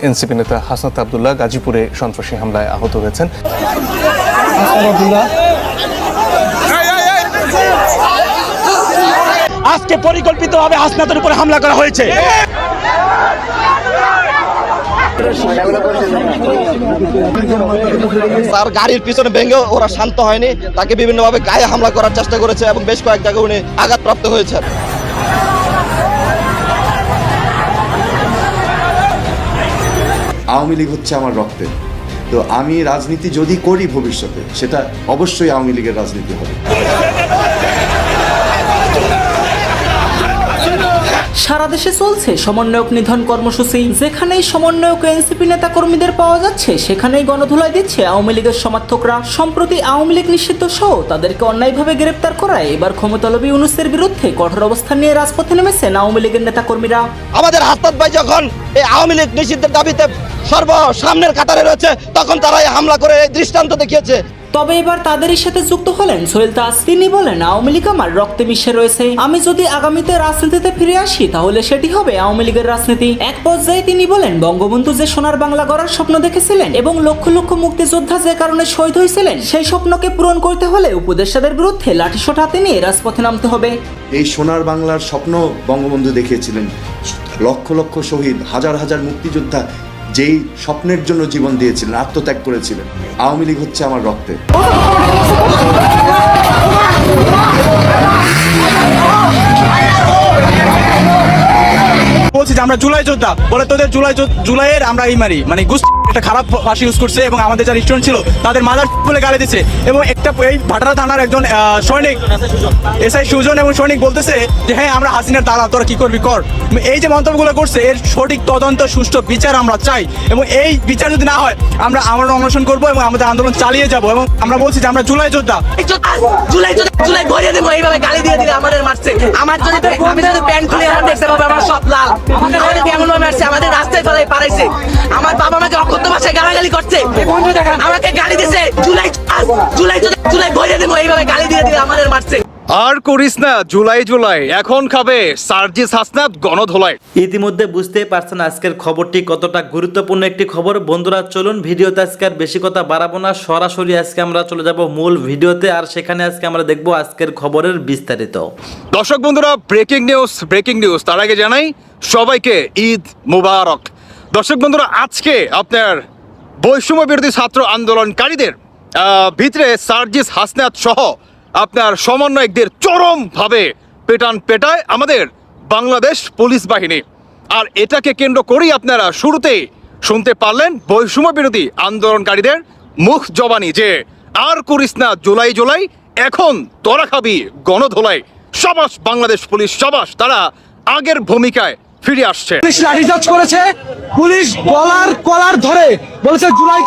NCP নেতা হাসনাত আব্দুল্লাহ গাজীপুরে সন্ত্রাসী হামলায় আহত হয়েছেন। আজকে পরিকল্পিতভাবে হাসনাতের উপর হামলা করা হয়েছে। তার গাড়ির পিছনে ভেঙে ওরা শান্ত হয়নি, তাকে বিভিন্নভাবে গায়ে হামলা করার চেষ্টা করেছে এবং বেশ কয়েক জায়গায় উনি আঘাতপ্রাপ্ত হয়েছেন। আওয়ামী লীগ হচ্ছে আমার রক্তে, তো আমি রাজনীতি যদি করি ভবিষ্যতে সেটা অবশ্যই আওয়ামী লীগের রাজনীতি হবে। সারা দেশে চলছে সমন্বয়ক নিধন কর্মসূচি। যেখানেই সমন্বয়ক এনসিপি নেতা কর্মীদের পাওয়া যাচ্ছে সেখানেই গণধোলাই দিচ্ছে আওয়ামী লীগের সমর্থকরা। সম্প্রতি আওয়ামী লীগ নিষিদ্ধ সহ তাদেরকে অন্যায়ভাবে গ্রেপ্তার করায় এবার ক্ষমতালোভী ইউনূসের বিরুদ্ধে কঠোর অবস্থান নিয়ে রাজপথে নেমেছেন আওয়ামী লীগের নেতা কর্মীরা। আমাদের হাসনাত ভাই যখন এই আওয়ামী লীগ নিষিদ্ধের দাবিতে সামনের কাতারে রয়েছে, তখন তারা এই হামলা করে দৃষ্টান্ত দেখিয়েছে। তবে এবার তাদেরই সাথে যুক্ত হলেন সোহেল তাজ। তিনি বলেন, আওয়ামী লীগ আমার রক্তে মিশে রয়েছে। আমি যদি আগামীতে রাজনীতিতে ফিরে আসি তাহলে সেটি হবে আওয়ামী লীগের রাজনীতি। এক পর্যায়ে তিনি বলেন, বঙ্গবন্ধু যে সোনার বাংলা গড়ার স্বপ্ন দেখেছিলেন এবং লক্ষ লক্ষ মুক্তিযোদ্ধা যে কারণে শহীদ হয়েছিলেন, সেই স্বপ্নকে পূরণ করতে হলে উপদেষ্টাদের বিরুদ্ধে লাঠিসোঁটা হাতে নিয়ে রাজপথে নামতে হবে। এই সোনার বাংলার স্বপ্ন বঙ্গবন্ধু দেখিয়েছিলেন। লক্ষ লক্ষ শহীদ, হাজার হাজার মুক্তিযোদ্ধা যেই স্বপ্নের জন্য জীবন দিয়েছিলেন, আত্মত্যাগ করেছিলেন। আওয়ামী লীগ হচ্ছে আমার রক্তে। বলছি যে আমরা জুলাই যোদ্ধা বলে তোদের জুলাইয়ের আমরা এই মারি, মানে একটা খারাপ ভাষা ইউজ করছে এবং আমাদের যারা স্টুডেন্ট ছিল তাদের মাদার বলে গালি দিচ্ছে। এবং একটা এই ভাটারা থানার একজন সৈনিক এসআই সুজন এবং সৈনিক বলতেছে যে হ্যাঁ আমরা হাসিনার দালাল, তোরা কি করবি কর। এই যে মন্তব্যগুলো করছে এর সঠিক তদন্ত সুষ্ঠু বিচার আমরা চাই, এবং এই বিচার যদি না হয় আমরা অনশন করবো এবং আমাদের আন্দোলন চালিয়ে যাব। এবং আমরা বলছি যে আমরা জুলাই যোদ্ধা। জুলাই ভরিয়ে দেবো, এইভাবে গালি দিয়ে দিলে আমাদের মারছে। আমার যদি আমি যদি প্যান্ট খুলে আমার দেখতে পাবো আমার সব লাল, আমাদের কেমন ভাবে মারছে, আমাদের রাস্তায় ফেলাই পারাইছে। আমার বাবা আমাকে অকথ্য ভাষায় গালাগালি করছে, আমাকে গালি দিছে। জুলাই ভরিয়ে দেবো, এইভাবে গালি দিয়ে দিলে আমাদের মারছে। আর করিস না জুলাই, এখন খাবে সার্জিস হাসনাত গণধোলাই। ইতিমধ্যে বুঝতেই পারছেন আজকের খবরটি কতটা গুরুত্বপূর্ণ একটি খবর। বন্ধুরা চলুন ভিডিওতে আজকে আর বেশি কথা বাড়াবো না, সরাসরি আজকে আমরা চলে যাব মূল ভিডিওতে, আর সেখানে আজকে আমরা দেখব আজকের খবরের বিস্তারিত। দর্শক বন্ধুরা, ব্রেকিং নিউজ তার আগে জানাই সবাইকে ঈদ মুবারক। দর্শক বন্ধুরা, আজকে আপনার বৈষম্য বিরোধী ছাত্র আন্দোলনকারীদের ভিতরে সার্জিস হাসনাত সহ আপনার সমন্বয়কদের চরমভাবে পেটায় আমাদের বাংলাদেশ পুলিশ বাহিনী। আর এটাকে কেন্দ্র করেই আপনারা শুরুতেই শুনতে পারলেন বৈষম্য বিরোধী আন্দোলনকারীদের মুখ জবানি যে আর করিস না জুলাই, এখন তোরা খাবি গণধোলাই। সাবাস বাংলাদেশ পুলিশ, সাবাস, তারা আগের ভূমিকায় ফিরে আসছে। পুলিশ লাঠিচার্জ করেছে, পুলিশ কলার ধরে বলেছে জুলাই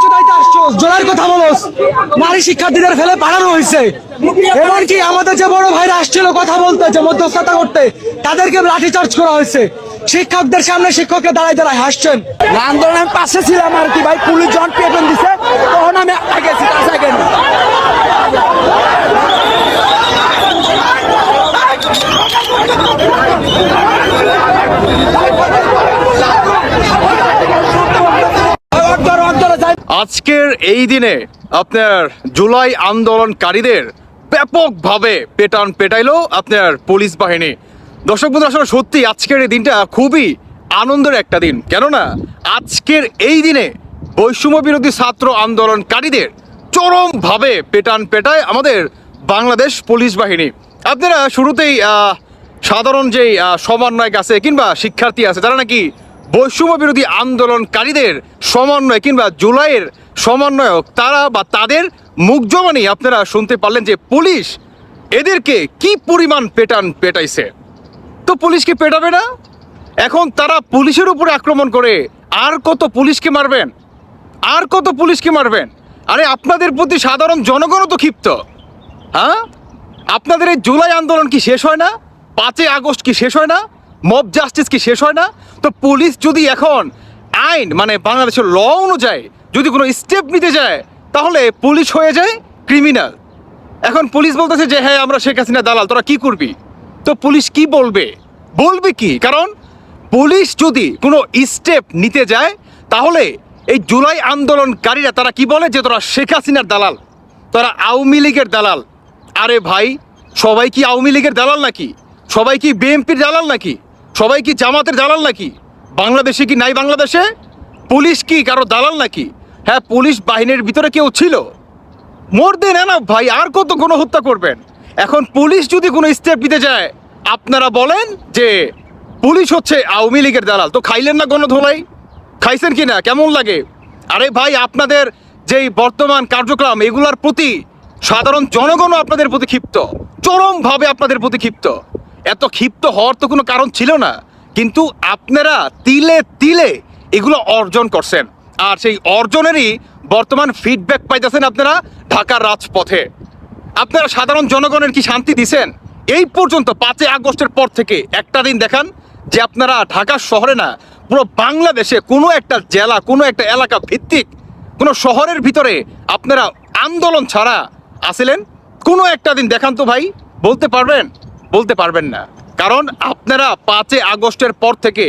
চোদাইতে আসছো, জুলাইয়ের কথা বলোস। নারী শিক্ষার্থীদের ফেলে পাঠানো হয়েছে। এমনকি আমাদের যে বড় ভাইরা আসছিল কথা বলতে, যে মধ্যস্থতা করতে, তাদেরকে লাঠিচার্জ করা হয়েছে। শিক্ষকদের সামনে শিক্ষকরা দাঁড়ায় হাসছেন। আন্দোলনের পাশে ছিলাম আর কি ভাই, পুলিশ জন পেপেন দিছে, তখন আমি গেছি তার সেকেন্ড। আজকের এই দিনে আপনার জুলাই আন্দোলনকারীদের ব্যাপকভাবে পেটাইলো আপনার পুলিশ বাহিনী। দর্শক বন্ধু, আসলে সত্যি আজকের এই দিনটা খুবই আনন্দের একটা দিন, কেননা আজকের এই দিনে বৈষম্য বিরোধী ছাত্র আন্দোলনকারীদের চরমভাবে পেটায় আমাদের বাংলাদেশ পুলিশ বাহিনী। আপনারা শুরুতেই সাধারণ যেই সমন্বয়ক আছে কিংবা শিক্ষার্থী আছে, তারা নাকি বৈষম্য বিরোধী আন্দোলনকারীদের সমন্বয় কিংবা জুলাইয়ের সমন্বয়ক, তারা বা তাদের মুখ জবানি আপনারা শুনতে পারলেন যে পুলিশ এদেরকে কি পরিমাণ পেটাইছে। তো পুলিশ কি পেটাবে না? এখন তারা পুলিশের উপরে আক্রমণ করে আর কত পুলিশকে মারবেন? আরে আপনাদের প্রতি সাধারণ জনগণও তো ক্ষিপ্ত। হ্যাঁ, আপনাদের এই জুলাই আন্দোলন কি শেষ হয় না? 5ই আগস্ট কি শেষ হয় না? মব জাস্টিস কি শেষ হয় না? তো পুলিশ যদি এখন আইন মানে বাংলাদেশের ল অনুযায়ী যদি কোনো স্টেপ নিতে যায়, তাহলে পুলিশ হয়ে যায় ক্রিমিনাল। এখন পুলিশ বলতেছে যে হ্যাঁ আমরা শেখ হাসিনা দালাল, তোরা কি করবি? তো পুলিশ কি বলবে কি? কারণ পুলিশ যদি কোনো স্টেপ নিতে যায় তাহলে এই জুলাই আন্দোলনকারীরা তারা কি বলে যে তোরা শেখ হাসিনার দালাল, তোরা আওয়ামী লীগের দালাল। আরে ভাই, সবাই কি আওয়ামী লীগের দালাল নাকি? সবাই কি বিএনপির দালাল নাকি? সবাই কি জামাতের দালাল নাকি? বাংলাদেশে কি নাই? বাংলাদেশে পুলিশ কি কারো দালাল নাকি? হ্যাঁ, পুলিশ বাহিনীর ভিতরে কেউ ছিল, মোর দেন না ভাই, আর কত গণহত্যা করবেন? এখন পুলিশ যদি কোনো স্টেপ নিতে যায় আপনারা বলেন যে পুলিশ হচ্ছে আওয়ামী লীগের দালাল। তো খাইলেন না গণধোলাই? খাইছেন কি না? কেমন লাগে? আরে ভাই, আপনাদের যেই বর্তমান কার্যক্রম এগুলোর প্রতি সাধারণ জনগণও আপনাদের প্রতি ক্ষিপ্ত, চরমভাবে আপনাদের প্রতি ক্ষিপ্ত। এত ক্ষিপ্ত হওয়ার তো কোনো কারণ ছিল না, কিন্তু আপনারা তিলে তিলে এগুলো অর্জন করছেন, আর সেই অর্জনেরই বর্তমান ফিডব্যাক পাইতেছেন আপনারা ঢাকার রাজপথে। আপনারা সাধারণ জনগণের কি শান্তি দিছেন? এই পর্যন্ত 5 আগস্টের পর থেকে একটা দিন দেখান যে আপনারা ঢাকা শহরে না, পুরো বাংলাদেশে কোনো একটা জেলা, কোনো একটা এলাকা ভিত্তিক কোনো শহরের ভিতরে আপনারা আন্দোলন ছাড়া আসিলেন? কোনো একটা দিন দেখান তো ভাই। বলতে পারবেন? বলতে পারবেন না, কারণ আপনারা 5 আগস্টের পর থেকে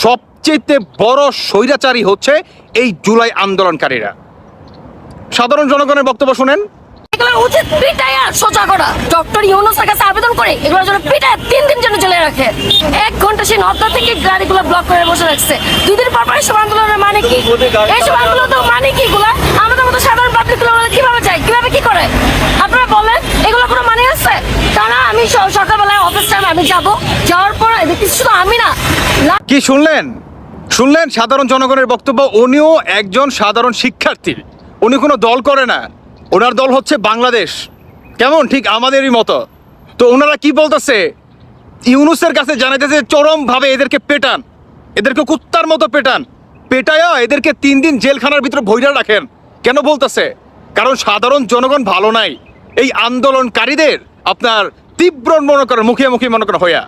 সবচেয়ে বড় স্বৈরাচারী হচ্ছে এই জুলাই আন্দোলনকারীরা। সাধারণ জনগণের বক্তব্য শুনেন। এগুলো উচিত পিটাইয়া সোজা করা। ডক্টর ইউনূসের কাছে আবেদন করে এগুলোর জন্য পিটায় 3 দিন জন্য জেলে রাখে। 1 ঘন্টা সে 9টা থেকে গাড়িগুলো ব্লক করে বসে রাখছে। 2 দিন পর এসব আন্দোলনের মানে কি? এইসব আন্দোলন তো মানে কি? এগুলা আমাদের মতো সাধারণ পাবলিকগুলো কিভাবে যায়, কিভাবে কি করে আপনারা বলেন? এগুলো কোনো মানে আছে? কারণ আমি সকালবেলায় অফিস টাইম আমি যাওয়ার পর শুধু আমি না, কি শুনলেন? শুনলেন সাধারণ জনগণের বক্তব্য। উনিও একজন সাধারণ শিক্ষার্থী, উনি কোনো দল করে না, ওনার দল হচ্ছে বাংলাদেশ। কেমন? ঠিক আমাদেরই মতো। তো ওনারা কি বলতেছে? ইউনূসের কাছে জানাইতেছে চরমভাবে এদেরকে পেটান, এদেরকে কুত্তার মতো পেটান, পেটায়া এদেরকে 3 দিন জেলখানার ভিতরে ভৈরা রাখেন। কেন বলতেছে? কারণ সাধারণ জনগণ ভালো নাই এই আন্দোলনকারীদের আপনার তীব্র মনে করেন, মুখে মনে করেন হইয়া।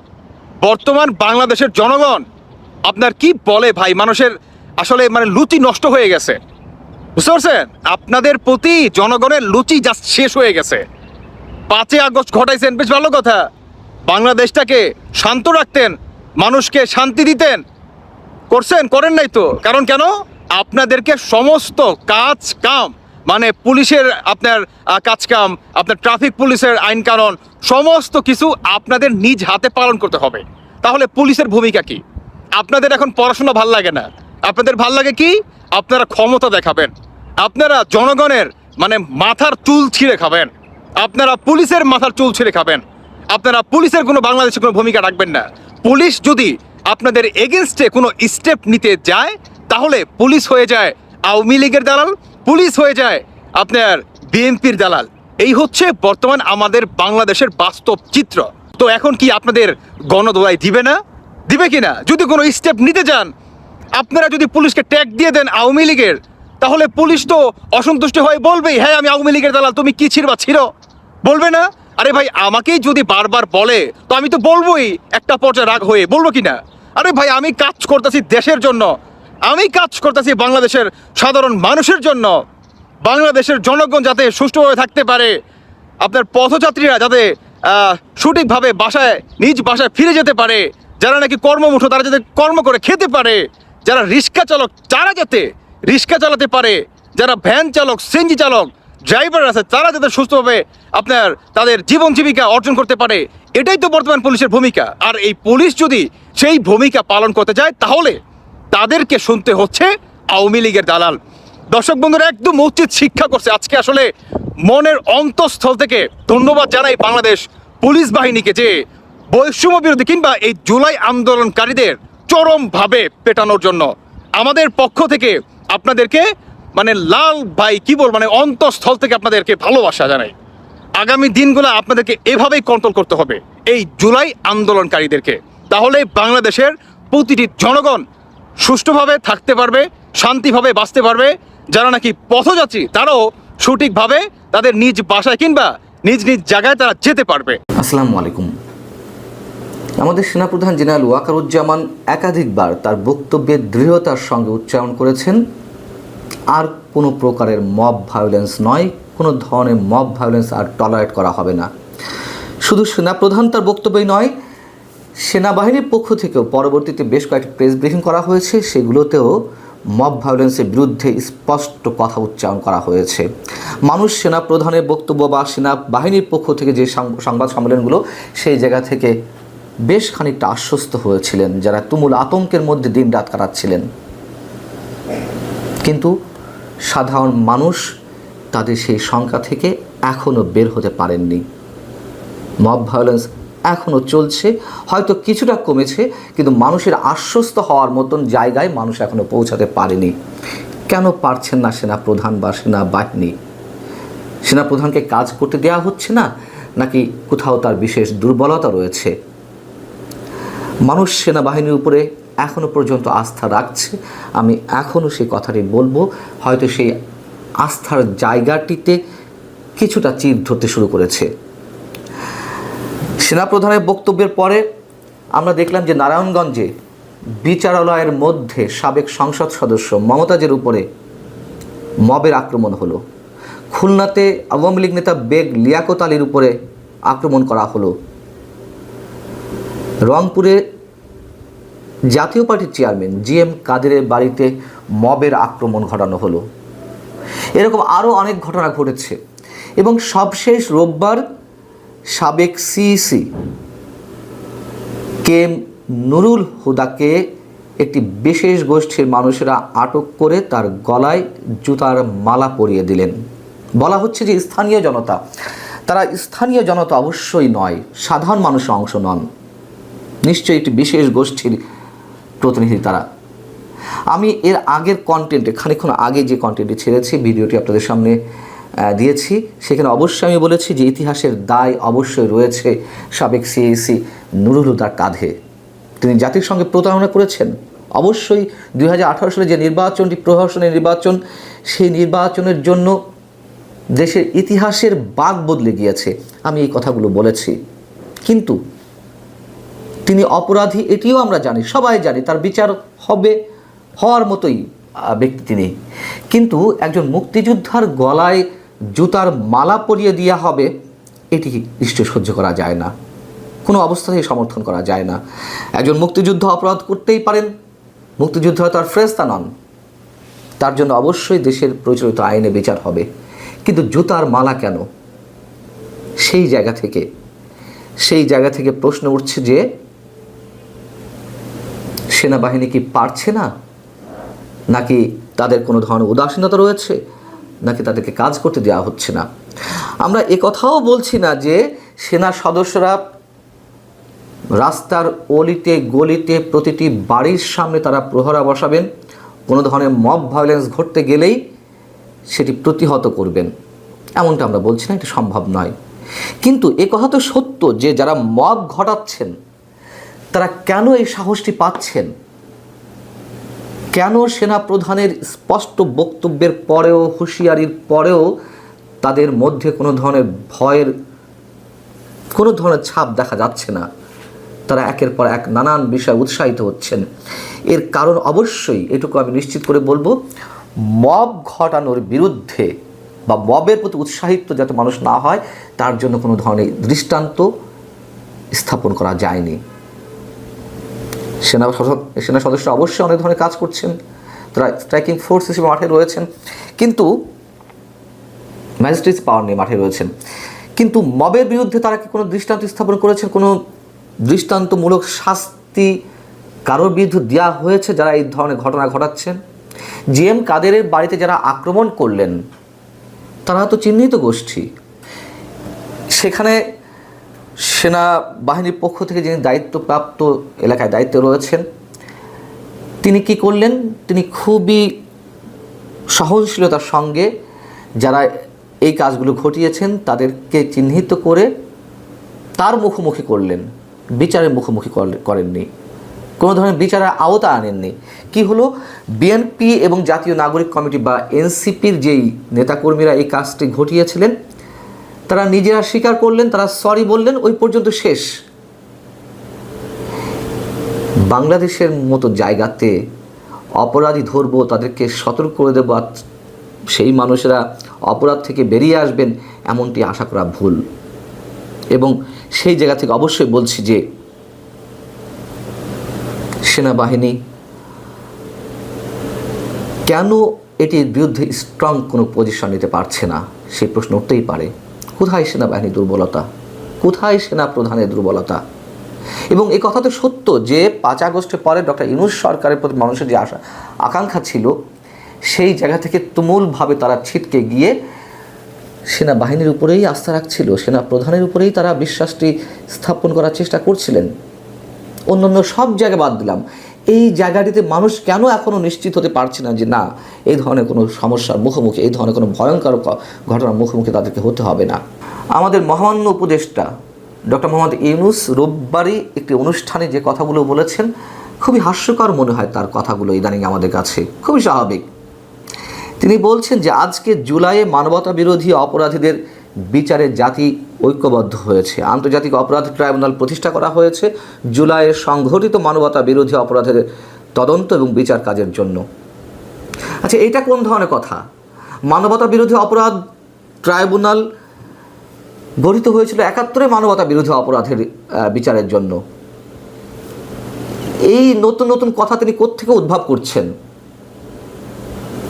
বর্তমান বাংলাদেশের জনগণ আপনার কি বলে ভাই, মানুষের আসলে মানে লুচি নষ্ট হয়ে গেছে, বুঝতে পারছেন? আপনাদের প্রতি জনগণের লুচি জাস্ট শেষ হয়ে গেছে। 5 আগস্ট ঘটাইছেন, বেশ ভালো কথা। বাংলাদেশটাকে শান্ত রাখতেন, মানুষকে শান্তি দিতেন, করছেন? করেন নাই তো। কারণ কেন? আপনাদেরকে সমস্ত কাজ কাম মানে পুলিশের আপনার কাজ কাম, আপনার ট্রাফিক পুলিশের আইন কানুন সমস্ত কিছু আপনাদের নিজ হাতে পালন করতে হবে। তাহলে পুলিশের ভূমিকা কি? আপনাদের এখন পড়াশোনা ভাল লাগে না, আপনাদের ভাল লাগে কি? আপনারা ক্ষমতা দেখাবেন, আপনারা জনগণের মানে মাথার চুল ছিঁড়ে খাবেন, আপনারা পুলিশের মাথার চুল ছিঁড়ে খাবেন, আপনারা পুলিশের কোনো বাংলাদেশে কোনো ভূমিকা রাখবেন না। পুলিশ যদি আপনাদের এগেনস্টে কোনো স্টেপ নিতে যায় তাহলে পুলিশ হয়ে যায় আওয়ামী লীগের দালাল, পুলিশ হয়ে যায় আপনার বিএনপির দালাল। এই হচ্ছে বর্তমান আমাদের বাংলাদেশের বাস্তব চিত্র। তো এখন কি আপনাদের গণদোলাই দিবে না? দিবে কি না? যদি কোনো স্টেপ নিতে যান, আপনারা যদি পুলিশকে ট্যাগ দিয়ে দেন আওয়ামী লীগের, তাহলে পুলিশ তো অসন্তুষ্ট হয়ে বলবেই, হ্যাঁ আমি আওয়ামী লীগের দালাল, তুমি কি ছিড়ো? বলবে না? আরে ভাই, আমাকেই যদি বারবার বলে তো আমি তো বলবোই, একটা পর্যায়ে রাগ হয়ে বলবো কি না? আরে ভাই, আমি কাজ করতেছি দেশের জন্য, আমি কাজ করতেছি বাংলাদেশের সাধারণ মানুষের জন্য, বাংলাদেশের জনগণ যাতে সুষ্ঠুভাবে থাকতে পারে, আপনার পথযাত্রীরা যাতে সঠিকভাবে নিজ বাসায় ফিরে যেতে পারে, যারা নাকি কর্মমুঠো তারা যাতে কর্ম করে খেতে পারে, যারা রিক্সা চালক তারা যাতে রিক্সা চালাতে পারে, যারা ভ্যান চালক, সিএনজি চালক, ড্রাইভার আছে তারা যাতে সুস্থভাবে আপনার তাদের জীবন জীবিকা অর্জন করতে পারে, এটাই তো বর্তমান পুলিশের ভূমিকা। আর এই পুলিশ যদি সেই ভূমিকা পালন করতে যায় তাহলে তাদেরকে শুনতে হচ্ছে আওয়ামী লীগের দালাল। দর্শক বন্ধুরা, একদম উচিত শিক্ষা করছে আজকে। আসলে মনের অন্তঃস্থল থেকে ধন্যবাদ জানাই বাংলাদেশ পুলিশ বাহিনীকে যে বৈষম্য বিরোধী কিংবা এই জুলাই আন্দোলনকারীদের চরমভাবে পেটানোর জন্য আমাদের পক্ষ থেকে আপনাদেরকে মানে লাল ভাই কি বল মানে অন্তঃস্থল থেকে আপনাদেরকে ভালোবাসা জানাই। আগামী দিনগুলো আপনাদেরকে এভাবেই কন্ট্রোল করতে হবে এই জুলাই আন্দোলনকারীদেরকে, তাহলে বাংলাদেশের প্রতিটি জনগণ সুষ্ঠুভাবে থাকতে পারবে, শান্তিভাবে বাঁচতে পারবে। যারা নাকি পথযাত্রী তারাও সঠিকভাবে তাদের নিজ বাসায় কিংবা নিজ নিজ জায়গায় তারা যেতে পারবে। আসসালামু আলাইকুম। আমাদের সেনাপ্রধান জেনারেল ওয়াকারুজ্জামান একাধিকবার তার বক্তব্যের দৃঢ়তার সঙ্গে উচ্চারণ করেছেন, আর কোনো প্রকারের মব ভায়োলেন্স নয়, কোনো ধরনের মব ভায়োলেন্স আর টলারেট করা হবে না। শুধু সেনাপ্রধান তার বক্তব্যই নয়, সেনাবাহিনীর পক্ষ থেকেও পরবর্তীতে বেশ কয়েকটি প্রেস ব্রিফিং করা হয়েছে, সেগুলোতেও মব ভায়োলেন্সের বিরুদ্ধে স্পষ্ট কথা উচ্চারণ করা হয়েছে। মানুষ সেনা প্রধানের বক্তব্য বা সেনাবাহিনীর পক্ষ থেকে যে সংবাদ সম্মেলনগুলো, সেই জায়গা থেকে বেশ খানিকটা আশ্বস্ত হয়েছিলেন যারা তুমুল আতঙ্কের মধ্যে দিন রাত কাটাচ্ছিলেন। কিন্তু সাধারণ মানুষ তাদের সেই শঙ্কা থেকে এখনও বের হতে পারেননি। মব ভায়োলেন্স এখনও চলছে, হয়তো কিছুটা কমেছে, কিন্তু মানুষের আশ্বস্ত হওয়ার মতন জায়গায় মানুষ এখনও পৌঁছাতে পারেনি। কেন পারছেন না সেনাপ্রধান বা সেনাবাহিনী? সেনাপ্রধানকে কাজ করতে দেওয়া হচ্ছে না, নাকি কোথাও তার বিশেষ দুর্বলতা রয়েছে? মানুষ সেনাবাহিনীর উপরে এখনও পর্যন্ত আস্থা রাখছে। আমি এখনও সেই কথাটি বলবো, হয়তো সেই আস্থার জায়গাটিতে কিছুটা চির ধরতে শুরু করেছে। সেনাপ্রধানের বক্তব্যের পরে আমরা দেখলাম যে নারায়ণগঞ্জে বিচারালয়ের মধ্যে সাবেক সংসদ সদস্য মমতাজের উপরে মবের আক্রমণ হলো। খুলনাতে আওয়ামী লীগ নেতা বেগ লিয়াকত আলীর উপরে আক্রমণ করা হলো। রংপুরে জাতীয় পার্টির চেয়ারম্যান জিএম কাদেরের বাড়িতে মবের আক্রমণ ঘটানো হলো। এরকম আরও অনেক ঘটনা ঘটেছে। এবং সবশেষ রোববার সাবেক সিইসি কে নুরুল হুদাকে একটি বিশেষ গোষ্ঠীর মানুষেরা আটক করে তার গলায় জুতার মালা পরিয়ে দিলেন। বলা হচ্ছে যে স্থানীয় জনতা, তারা স্থানীয় জনতা অবশ্যই নয়, সাধারণ মানুষের অংশ নন, নিশ্চয়ই একটি বিশেষ গোষ্ঠীর প্রতিনিধি তারা। আমি এর আগের কন্টেন্টে, খানিকক্ষণ আগে যে কন্টেন্টটি ছেড়েছি, ভিডিওটি আপনাদের সামনে দিয়েছি, সেখানে অবশ্যই আমি বলেছি যে ইতিহাসের দায় অবশ্যই রয়েছে সাবেক সিইসি নুরুল হুদার কাঁধে। তিনি জাতির সঙ্গে প্রতারণা করেছেন। অবশ্যই 2018 সালে যে নির্বাচনটি প্রহসনের নির্বাচন, সেই নির্বাচনের জন্য দেশের ইতিহাসের বাঁক বদলে গিয়েছে, আমি এই কথাগুলো বলেছি। কিন্তু তিনি অপরাধী এটিও আমরা জানি, সবাই জানি, তার বিচার হবে, হওয়ার মতোই ব্যক্তি তিনি। কিন্তু একজন মুক্তিযোদ্ধার গলায় জুতার মালা পরিয়ে দেওয়া হবে, এটি নিশ্চয় সহ্য করা যায় না, কোনো অবস্থাতেই সমর্থন করা যায় না। একজন মুক্তিযুদ্ধ অপরাধ করতেই পারেন, মুক্তিযোদ্ধা তার ফেরেশতা নন, তার জন্য অবশ্যই দেশের প্রচলিত আইনে বিচার হবে। কিন্তু জুতার মালা কেন? সেই জায়গা থেকে প্রশ্ন উঠছে যে সেনাবাহিনী কি পারছে না, নাকি তাদের কোনো ধরনের উদাসীনতা রয়েছে, নাকি তাদেরকে কাজ করতে দেওয়া হচ্ছে না? আমরা কথাও বলছি না যে সেনা সদস্যরা রাস্তার অলিতে গলিতে প্রতিটি বাড়ির সামনে তারা প্রহরা বসাবেন, কোনো ধরনের মব ভায়োলেন্স ঘটতে গেলেই সেটি প্রতিহত করবেন, এমনটা আমরা বলছি না, এটা সম্ভব নয়। কিন্তু কথা তো সত্য যে যারা মব ঘটাচ্ছেন তারা কেন এই সাহসটি পাচ্ছেন? কেন সেনা প্রধানের স্পষ্ট বক্তব্যের পরেও, হুঁশিয়ারির পরেও তাদের মধ্যে কোনো ধরনের ভয়ের, কোনো ধরনের ছাপ দেখা যাচ্ছে না? তারা একের পর এক নানান বিষয়ে উৎসাহিত হচ্ছেন। এর কারণ অবশ্যই, এটুকু আমি নিশ্চিত করে বলবো, মব ঘটানোর বিরুদ্ধে বা মবের প্রতি উৎসাহিত যাতে মানুষ না হয়, তার জন্য কোনো ধরনের দৃষ্টান্ত স্থাপন করা যায়নি। সেনা সদস্য অবশ্যই অনেক ধরনের কাজ করছেন, তারা স্ট্রাইকিং ফোর্স হিসেবে মাঠে রয়েছেন, কিন্তু ম্যাজিস্ট্রেট পাওয়ার নিয়ে মাঠে রয়েছেন। কিন্তু মবের বিরুদ্ধে তারা কি কোনো দৃষ্টান্ত স্থাপন করেছেন? কোনো দৃষ্টান্তমূলক শাস্তি কারোর বিরুদ্ধে দেওয়া হয়েছে যারা এই ধরনের ঘটনা ঘটাচ্ছেন? জিএম কাদেরের বাড়িতে যারা আক্রমণ করলেন তারা তো চিহ্নিত গোষ্ঠী। সেখানে সেনাবাহিনীর পক্ষ থেকে যিনি দায়িত্বপ্রাপ্ত এলাকায় দায়িত্বে রয়েছেন, তিনি কি করলেন? তিনি খুবই সহনশীলতার সঙ্গে যারা এই কাজগুলো ঘটিয়েছেন তাদেরকে চিহ্নিত করে তার মুখোমুখি করলেন, বিচারের মুখোমুখি করেননি, কোনো ধরনের বিচারের আওতা আনেননি। কি হলো? বিএনপি এবং জাতীয় নাগরিক কমিটি বা এনসিপির যেই নেতাকর্মীরা এই কাজটি ঘটিয়েছিলেন, তারা নিজেরা স্বীকার করলেন, তারা সরি বললেন, ওই পর্যন্ত শেষ। বাংলাদেশের মতো জায়গাতে অপরাধী ধরবো, তাদেরকে সতর্ক করে দেবো, সেই মানুষেরা অপরাধ থেকে বেরিয়ে আসবেন, এমনটি আশা করা ভুল। এবং সেই জায়গা থেকে অবশ্যই বলছি যে সেনাবাহিনী কেন এটির বিরুদ্ধে স্ট্রং কোনো পজিশন নিতে পারছে না, সেই প্রশ্ন উঠতেই পারে। কোথায় সেনাবাহিনীর দুর্বলতা, কোথায় সেনা প্রধানের দুর্বলতা? এবং এই কথা তো সত্য যে 5 আগস্টের পরে ডক্টর ইউনূস সরকারের প্রতি মানুষের যে আকাঙ্ক্ষা ছিল, সেই জায়গা থেকে তুমুলভাবে তারা ছিটকে গিয়ে সেনাবাহিনীর উপরেই আস্থা রাখছিল, সেনা প্রধানের উপরেই তারা বিশ্বাসটি স্থাপন করার চেষ্টা করছিলেন। অন্যান্য সব জায়গা বাদ দিলাম, এই জায়গাটিতে মানুষ কেন এখনও নিশ্চিত হতে পারছে না যে না, এই ধরনের কোনো সমস্যার মুখোমুখি, এই ধরনের কোনো ভয়ঙ্কর ঘটনার মুখোমুখি তাদেরকে হতে হবে না। আমাদের মহামান্য উপদেষ্টা ডক্টর মোহাম্মদ ইউনূস রোববারই একটি অনুষ্ঠানে যে কথাগুলো বলেছেন, খুবই হাস্যকর মনে হয় তার কথাগুলো ইদানিং আমাদের কাছে, খুবই স্বাভাবিক। তিনি বলছেন যে আজকে জুলাইয়ে মানবতা বিরোধী অপরাধীদের বিচারে জাতি ঐক্যবদ্ধ হয়েছে, আন্তর্জাতিক অপরাধ ট্রাইব্যুনাল প্রতিষ্ঠা করা হয়েছে জুলাইয়ের সংঘটিত মানবতা বিরোধী অপরাধের তদন্ত এবং বিচার কাজের জন্য। আচ্ছা, এটা কোন ধরনের কথা? মানবতা বিরোধী অপরাধ ট্রাইব্যুনাল গঠিত হয়েছিল 71-এ মানবতা বিরোধী অপরাধের বিচারের জন্য। এই নতুন নতুন কথা তিনি কোত্থেকে উদ্ভব করছেন?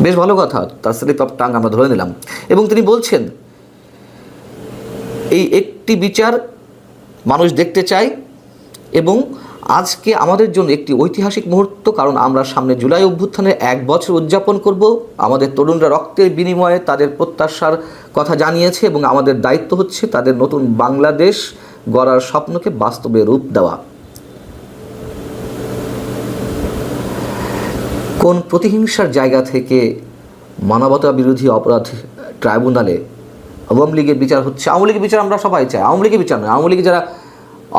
বেশ ভালো কথা, তার স্লিপ অফ টাং আমরা ধরে নিলাম। এবং তিনি বলছেন এই একটি বিচার মানুষ দেখতে চায় এবং আজকে আমাদের জন্য একটি ঐতিহাসিক মুহূর্ত, কারণ আমরা সামনে জুলাই অভ্যুত্থানের 1 বছর উদযাপন করব। আমাদের তরুণরা রক্তের বিনিময়ে তাদের প্রত্যাশার কথা জানিয়েছে এবং আমাদের দায়িত্ব হচ্ছে তাদের নতুন বাংলাদেশ গড়ার স্বপ্নকে বাস্তবে রূপ দেওয়া। কোন প্রতিহিংসার জায়গা থেকে মানবতা বিরোধী অপরাধ ট্রাইব্যুনালে আওয়ামী লীগের বিচার হচ্ছে? আওয়ামী লীগের বিচার আমরা সবাই চাই, আওয়ামী লীগের বিচার নয়, আওয়ামী লীগের যারা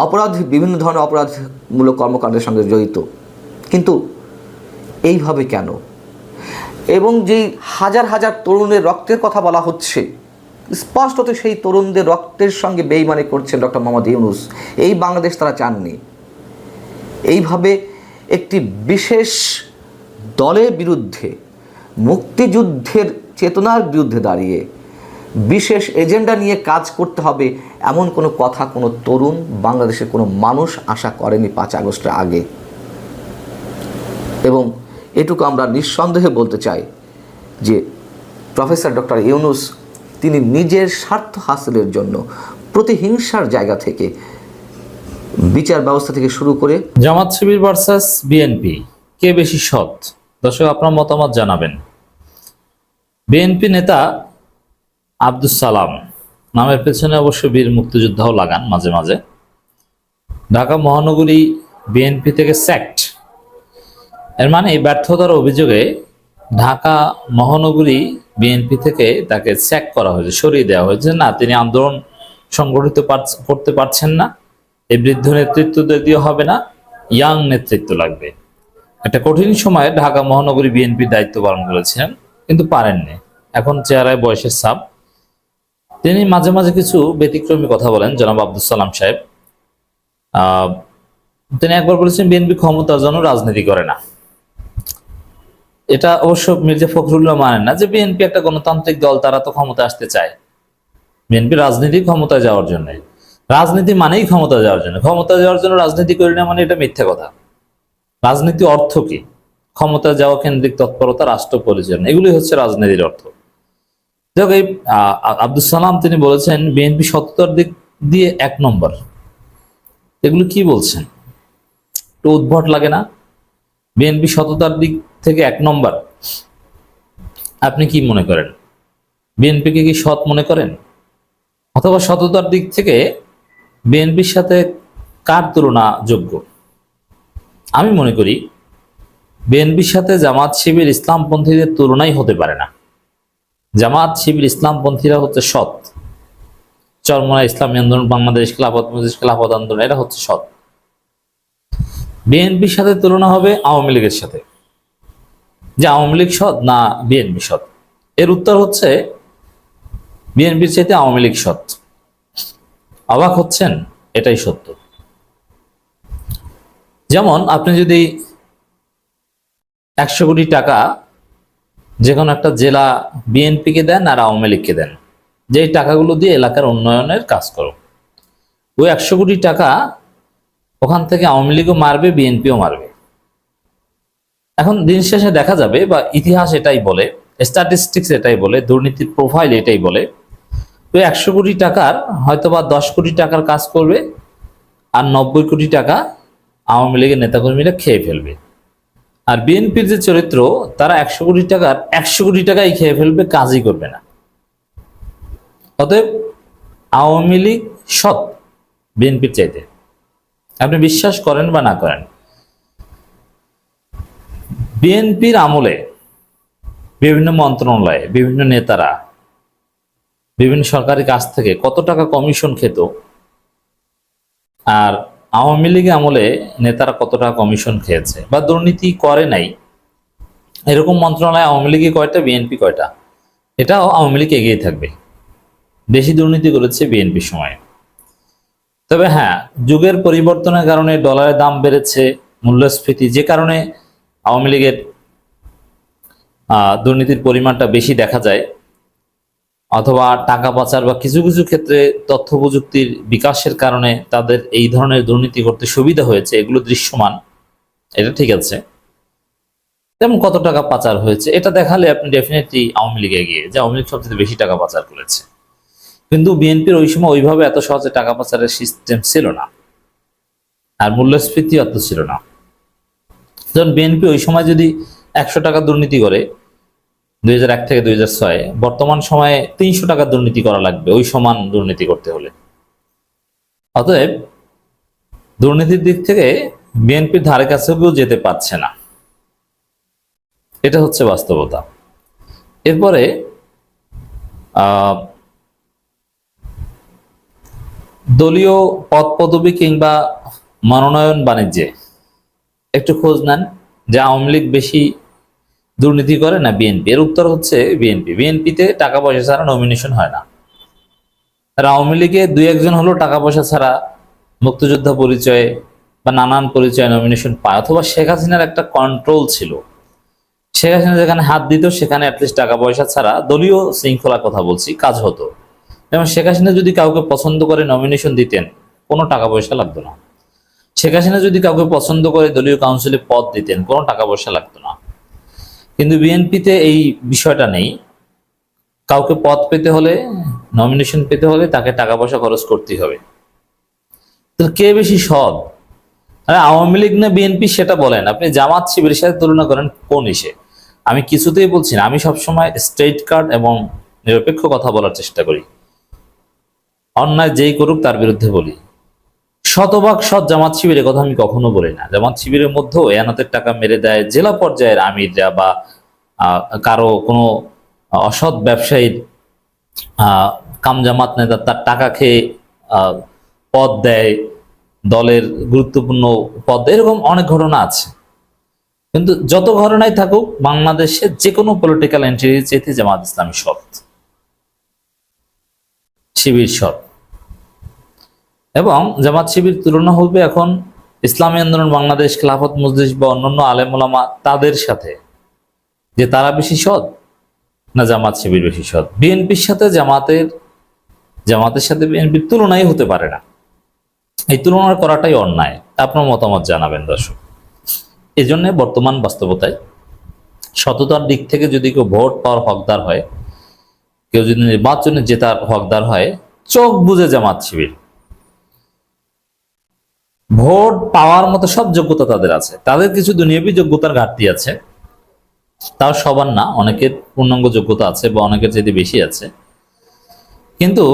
অপরাধ, বিভিন্ন ধরনের অপরাধমূলক কর্মকাণ্ডের সঙ্গে জড়িত। কিন্তু এইভাবে কেন? এবং যেই হাজার হাজার তরুণের রক্তের কথা বলা হচ্ছে, স্পষ্টত সেই তরুণদের রক্তের সঙ্গে বেইমানি করছেন ডক্টর মোহাম্মদ ইউনূস। এই বাংলাদেশ তারা চাননি। এইভাবে একটি বিশেষ দলের বিরুদ্ধে, মুক্তিযুদ্ধের চেতনার বিরুদ্ধে দাঁড়িয়ে বিশেষ এজেন্ডা নিয়ে কাজ করতে হবে, এমন কোনো কথা কোনো তরুণ বাংলাদেশের কোনো মানুষ আশা করেনি 5 আগস্টের আগে। এবং এটুকু আমরা নিঃসন্দেহে বলতে চাই যে প্রফেসর ডক্টর ইউনূস তিনি নিজের স্বার্থ হাসিলের জন্য প্রতিহিংসার জায়গা থেকে বিচার ব্যবস্থা থেকে শুরু করে জামাত শিবির ভার্সাস বিএনপি, কে বেশি সৎ? দর্শক, আপনার মতামত জানাবেন। বিএনপি নেতা আব্দুস সালাম নামের পেছনে অবশ্য বীর মুক্তিযোদ্ধাও লাগান মাঝে মাঝে। ঢাকা মহানগরী বিএনপি থেকে স্যাক্ট, এর মানে ব্যর্থতার অভিযোগে ঢাকা মহানগরী বিএনপি থেকে তাকে স্যাক করা হয়েছে, সরিয়ে দেওয়া হয়েছে। না, তিনি আন্দোলন সংগঠিত করতে পারছেন না, এই বৃদ্ধ নেতৃত্ব দিয়ে হবে না, ইয়াং নেতৃত্ব লাগবে। একটা কঠিন সময়ে ঢাকা মহানগরী বিএনপির দায়িত্ব পালন করেছিলেন, কিন্তু পারেননি। এখন চেহারায় বয়সের ছাপ। তিনি মাঝে মাঝে কিছু ব্যতিক্রমী কথা বলেন জনাব আব্দুস সালাম সাহেব। তিনি একবার বলেছেন বিএনপি ক্ষমতার জন্য রাজনীতি করে না। এটা অবশ্য মির্জা ফখরুল্লাহ মানেন না যে বিএনপি একটা গণতান্ত্রিক দল, তারা তো ক্ষমতা আসতে চায়। বিএনপি রাজনীতি ক্ষমতায় যাওয়ার জন্য, রাজনীতি মানেই ক্ষমতা যাওয়ার জন্য। ক্ষমতা যাওয়ার জন্য রাজনীতি করি না মানে এটা মিথ্যা কথা। রাজনীতি অর্থ কি? ক্ষমতা যাওয়া কেন্দ্রিক তৎপরতা, রাষ্ট্র পরিচালনা, এগুলি হচ্ছে রাজনীতির অর্থ। দেখ, এই আব্দুস সালাম তিনি বলেছেন বিএনপি সততার দিক দিয়ে 1 নম্বর। এগুলো কি বলছেন? একটু উদ্ভট লাগে না? বিএনপি সততার দিক থেকে 1 নম্বর। আপনি কি মনে করেন? বিএনপিকে কি সৎ মনে করেন? অথবা সততার দিক থেকে বিএনপির সাথে কার তুলনা যোগ্য? আমি মনে করি বিএনপির সাথে জামাত শিবির ইসলামপন্থীদের তুলনাই হতে পারে না। জামাত শিবির ইসলামপন্থীরা হচ্ছে সৎ। চরমোনা ইসলামী আন্দোলন, বাংলাদেশ খেলাফত আন্দোলন, এরা হচ্ছে সৎ। বিএনপির সাথে তুলনা হবে আওয়ামী লীগের সাথে, যে আওয়ামী লীগ সৎ না বিএনপি সৎ? এর উত্তর হচ্ছে বিএনপির চাইতে আওয়ামী লীগ সৎ। অবাক হচ্ছেন? এটাই সত্য। যেমন আপনি যদি 100 কোটি টাকা যে কোনো একটা জেলা বিএনপিকে দেন আর আওয়ামী লীগকে দেন, যে টাকাগুলো দিয়ে এলাকার উন্নয়নের কাজ করো, ওই 100 কোটি টাকা ওখান থেকে আওয়ামী লীগও মারবে, বিএনপিও মারবে। এখন দিন শেষে দেখা যাবে, বা ইতিহাস এটাই বলে, স্ট্যাটিস্টিক্স এটাই বলে, দুর্নীতির প্রোফাইল এটাই বলে, তো 100 কোটি টাকার হয়তো বা 10 কোটি টাকার কাজ করবে, আর 90 কোটি টাকা আওয়ামী লীগের নেতাকর্মীরা খেয়ে ফেলবে। আর বিএনপির যে চরিত্র, তারা 100 কোটি টাকার 100 কোটি টাকাই খেয়ে ফেলবে, কাজই করবে না। অতএব আওয়ামী লীগ সৎ বিএনপির চাইতে, আপনি বিশ্বাস করেন বা না করেন। বিএনপির আমলে বিভিন্ন মন্ত্রণালয়ে বিভিন্ন নেতারা বিভিন্ন সরকারি কাজ থেকে কত টাকা কমিশন খেত, আর আওয়ামী লীগ আমলে নেতারা কত টাকা কমিশন খেয়েছে বা দুর্নীতি করে নাই, এরকম মন্ত্রণালয় আওয়ামী লীগে কয়টা, বিএনপি কয়টা? এটাও আওয়ামী লীগ এগিয়ে থাকবে। বেশি দুর্নীতি করেছে বিএনপির সময়। তবে হ্যাঁ, যুগের পরিবর্তনের কারণে ডলারের দাম বেড়েছে, মূল্যস্ফীতি, যে কারণে আওয়ামী লীগের দুর্নীতির পরিমাণটা বেশি দেখা যায়, অথবা টাকা পাচার বা কিছু কিছু ক্ষেত্রে তথ্য প্রযুক্তির বিকাশের কারণে তাদের এই ধরনের দুর্নীতি করতে সুবিধা হয়েছে, এগুলো দৃশ্যমান, এটা ঠিক আছে। যেমন কত টাকা পাচার হয়েছে এটা দেখালে আপনি ডেফিনেটলি আওয়ামী লীগে এগিয়ে, যে আওয়ামী লীগ সবচেয়ে বেশি টাকা পাচার করেছে। কিন্তু বিএনপির ওই সময় ওইভাবে এত সহজে টাকা পাচারের সিস্টেম ছিল না, আর মূল্যস্ফীতি অত ছিল না। যেমন বিএনপি ওই সময় যদি 100 টাকা দুর্নীতি করে 2001 থেকে 2006, বর্তমান সময়ে 300 টাকা দুর্নীতি করা লাগবে ওই সমান দুর্নীতি করতে হলে। অতএব দুর্নীতির দিক থেকে বিএনপির ধারে কাছেও কেউ যেতে পারছে না, এটা হচ্ছে বাস্তবতা। এরপরে দলীয় পদ পদবি কিংবা মনোনয়ন বাণিজ্যে একটু খোঁজ নেন যে আওয়ামী লীগ বেশি দুর্নীতি করে না বিএনপি। এর উত্তর হচ্ছে বিএনপি। বিএনপিতে টাকা পয়সা ছাড়া নমিনেশন হয় না। আর আওয়ামী লীগে 2-1 হলো টাকা পয়সা ছাড়া মুক্তিযোদ্ধা পরিচয়ে বা নানান পরিচয়ে নমিনেশন পায়, অথবা শেখ হাসিনার একটা কন্ট্রোল ছিল। শেখ হাসিনা যেখানে হাত দিত সেখানে অ্যাটলিস্ট টাকা পয়সা ছাড়া দলীয় শৃঙ্খলার কথা বলছি, কাজ হতো। যেমন শেখ হাসিনা যদি কাউকে পছন্দ করে নমিনেশন দিতেন, কোনো টাকা পয়সা লাগতো না। শেখ হাসিনা যদি কাউকে পছন্দ করে দলীয় কাউন্সিলে পদ দিতেন, কোনো টাকা পয়সা লাগতো না। কিন্তু বিএনপিতে এই বিষয়টা নেই। কাউকে পদ পেতে হলে, নমিনেশন পেতে হলে তাকে টাকা পয়সা খরচ করতেই হবে। তো কে বেশি সৎ, আওয়ামী লীগ না বিএনপি সেটা বলেন। আপনি জামাত শিবিরের সাথে তুলনা করেন কোন ইসে, আমি কিছুতেই বলছি না। আমি সবসময় স্ট্রেট কার্ড এবং নিরপেক্ষ কথা বলার চেষ্টা করি। অন্যায় যেই করুক তার বিরুদ্ধে বলি। শতভাগ সৎ জামাত শিবিরের কথা আমি কখনো বলি না। জামাত শিবিরের মধ্যেও এনাতের টাকা মেরে দেয় জেলা পর্যায়ের আমিররা, বা কারো কোনো অসৎ ব্যবসায়ীর কামজামাত নেতা তার টাকা খেয়ে পদ দেয়, দলের গুরুত্বপূর্ণ পদ, এরকম অনেক ঘটনা আছে। কিন্তু যত ঘটনাই থাকুক, বাংলাদেশে যে কোনো পলিটিক্যাল এন্ট্রির চেয়ে জামাত ইসলামী সৎ, শিবির সৎ। এবং জামাত শিবির তুলনা হবে এখন ইসলামী আন্দোলন বাংলাদেশ, খেলাফত মজলিস বা অন্যান্য আলেম ওলামা তাদের সাথে, যে তারা বেশি সৎ না জামাত শিবির বেশি সৎ। বিএনপির সাথে জামাতের সাথে বিএনপির তুলনাই হতে পারে না। এই তুলনা করাটাই অন্যায়। আপনার মতামত জানাবেন দর্শক। এই জন্য বর্তমান বাস্তবতায় সততার দিক থেকে যদি কেউ ভোট পাওয়ার হকদার হয়, কেউ যদি নির্বাচনে জেতার হকদার হয়, চোখ বুঝে জামাত শিবির। ভোট পাওয়ার মতো সব যোগ্যতা তাদের আছে, তাদের কিছু দুনিয়াবী যোগ্যতার ঘাটতি আছে, তাও সবার না, অনেকের পূর্ণাঙ্গ যোগ্যতা আছে বা অনেকের চাইতে বেশি আছে। কিন্তু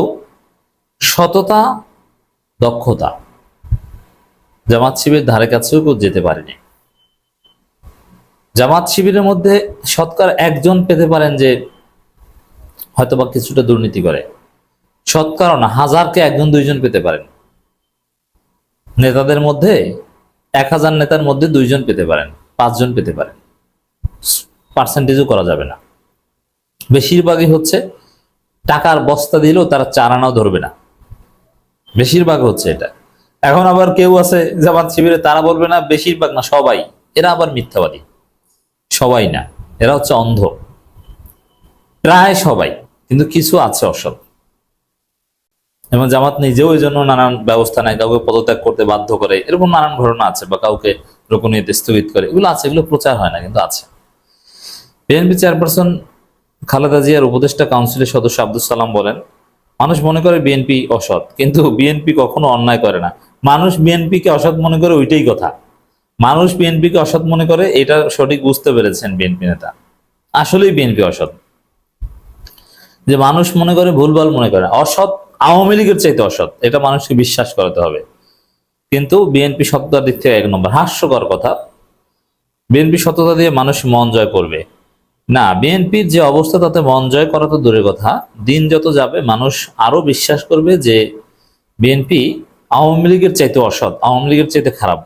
সততা, দক্ষতা জামাত শিবির ধারে কাছেও কেউ যেতে পারেনি। জামাত শিবিরের মধ্যে শতকরা 1জন পেতে পারেন যে হয়তোবা কিছুটা দুর্নীতি করে, শতকরা না, 1000-কে 1-2 জন পেতে পারেন। নেতাদের মধ্যে 1000 নেতার মধ্যে 2 জন পেতে পারেন, 5 জন পেতে পারেন, পার্সেন্টেজও করা যাবে না। বেশিরভাগই হচ্ছে টাকার বস্তা দিলেও তারা 4 আনাও ধরবে না, বেশিরভাগ হচ্ছে এটা। এখন আবার কেউ আছে জামাত শিবিরে, তারা বলবে না বেশিরভাগ না, সবাই। এরা আবার মিথ্যাবাদী। সবাই না, এরা হচ্ছে অন্ধ। প্রায় সবাই, কিন্তু কিছু আছে অসৎ। এবং জামাত নিজেও এই জন্য নানান ব্যবস্থা নেয়, কাউকে পদত্যাগ করতে বাধ্য করে, এরকম নানান ঘটনা আছে, বা কাউকে রুকনিয়ত স্থগিত করে, এগুলো আছে, এগুলো প্রচার হয় না কিন্তু আছে। বিএনপি চেয়ারপারসন খালেদা জিয়ার উপদেষ্টা কাউন্সিলের সদস্য আব্দুল সালাম বলেন, মানুষ মনে করে বিএনপি অসৎ, কিন্তু বিএনপি কখনো অন্যায় করে না। মানুষ বিএনপিকে অসৎ মনে করে, ওইটাই কথা। মানুষ বিএনপিকে অসৎ মনে করে, এটা সঠিক বুঝতে পেরেছেন বিএনপি নেতা। আসলেই বিএনপি অসৎ, যে মানুষ মনে করে, ভুলভাল মনে করে। অসৎ আওয়ামী লীগের চাইতে অসৎ, এটা মানুষকে বিশ্বাস করাতে হবে। কিন্তু বিএনপি সততার দিক থেকে 1 নম্বর। হাস্যকর কথা, বিএনপি সততা দিয়ে মানুষ মন জয় করবে না। বিএনপির যে অবস্থা, তাতে মন জয় করা তো দূরের কথা, দিন যত যাবে মানুষ আরো বিশ্বাস করবে যে বিএনপি আওয়ামী লীগের চাইতে অসৎ, আওয়ামী লীগের চাইতে খারাপ।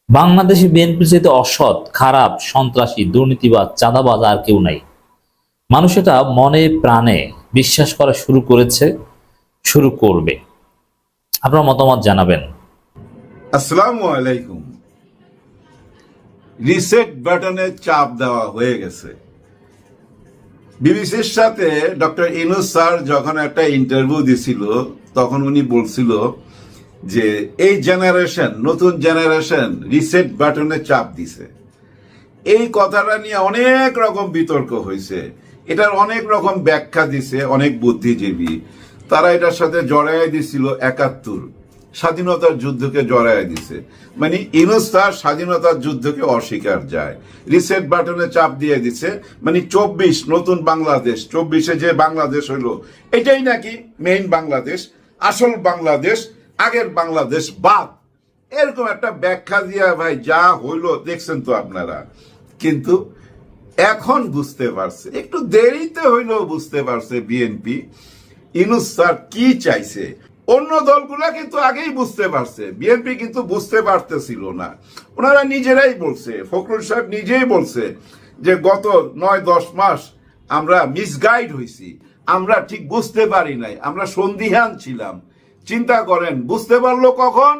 বাংলাদেশে বিএনপির চাইতে অসৎ, খারাপ, সন্ত্রাসী, দুর্নীতিবাজ, চাঁদাবাজ আর কেউ নাই। মানুষ এটা মনে প্রাণে বিশ্বাস করা শুরু করেছে, শুরু করবে। আপনার মতামত জানাবেন। আসসালামু আলাইকুম। রিসেট বাটনে চাপ দেওয়া হয়ে গেছে। বিবিসির সাথে ডক্টর ইউনূস স্যার যখন একটা ইন্টারভিউ দিছিল, তখন উনি বলছিল যে এই জেনারেশন, নতুন জেনারেশন রিসেট বাটনে চাপ দিছে। এই কথাটা নিয়ে অনেক রকম বিতর্ক হয়েছে, এটার অনেক রকম ব্যাখ্যা দিছে অনেক বুদ্ধিজীবী। তারা এটার সাথে জড়াই দিছিল ৭১ স্বাধীনতার যুদ্ধকে জড়াই দিছে, মানে ইউনূস স্যার স্বাধীনতার যুদ্ধকে অস্বীকার যায়, রিসেট বাটনে চাপ দিয়ে দিছে। মানে ২৪ নতুন বাংলাদেশ, ২৪-এ যে বাংলাদেশ হইল, এটাই নাকি মেইন বাংলাদেশ, আসল বাংলাদেশ, আগের বাংলাদেশ বাদ। এরকম একটা ব্যাখ্যা দিয়া ভাই যা হইল দেখছেন তো আপনারা। কিন্তু এখন বুঝতে পারছে, একটু দেরিতে হইলেও বুঝতে পারছে বিএনপি ইউনূস স্যার কি চাইছে। অন্য দলগুলা কিন্তু আগেই বুঝতে পারছে, বিএনপি কিন্তু বুঝতে পারতেছিল না। ওনারা নিজেরাই বলছে, ফখরুল সাহেব নিজেই বলছে যে গত ৯-১০ মাস আমরা মিসগাইড হয়েছি, আমরা ঠিক বুঝতে পারি নাই, আমরা সন্দিহান ছিলাম। চিন্তা করেন, বুঝতে পারলো কখন?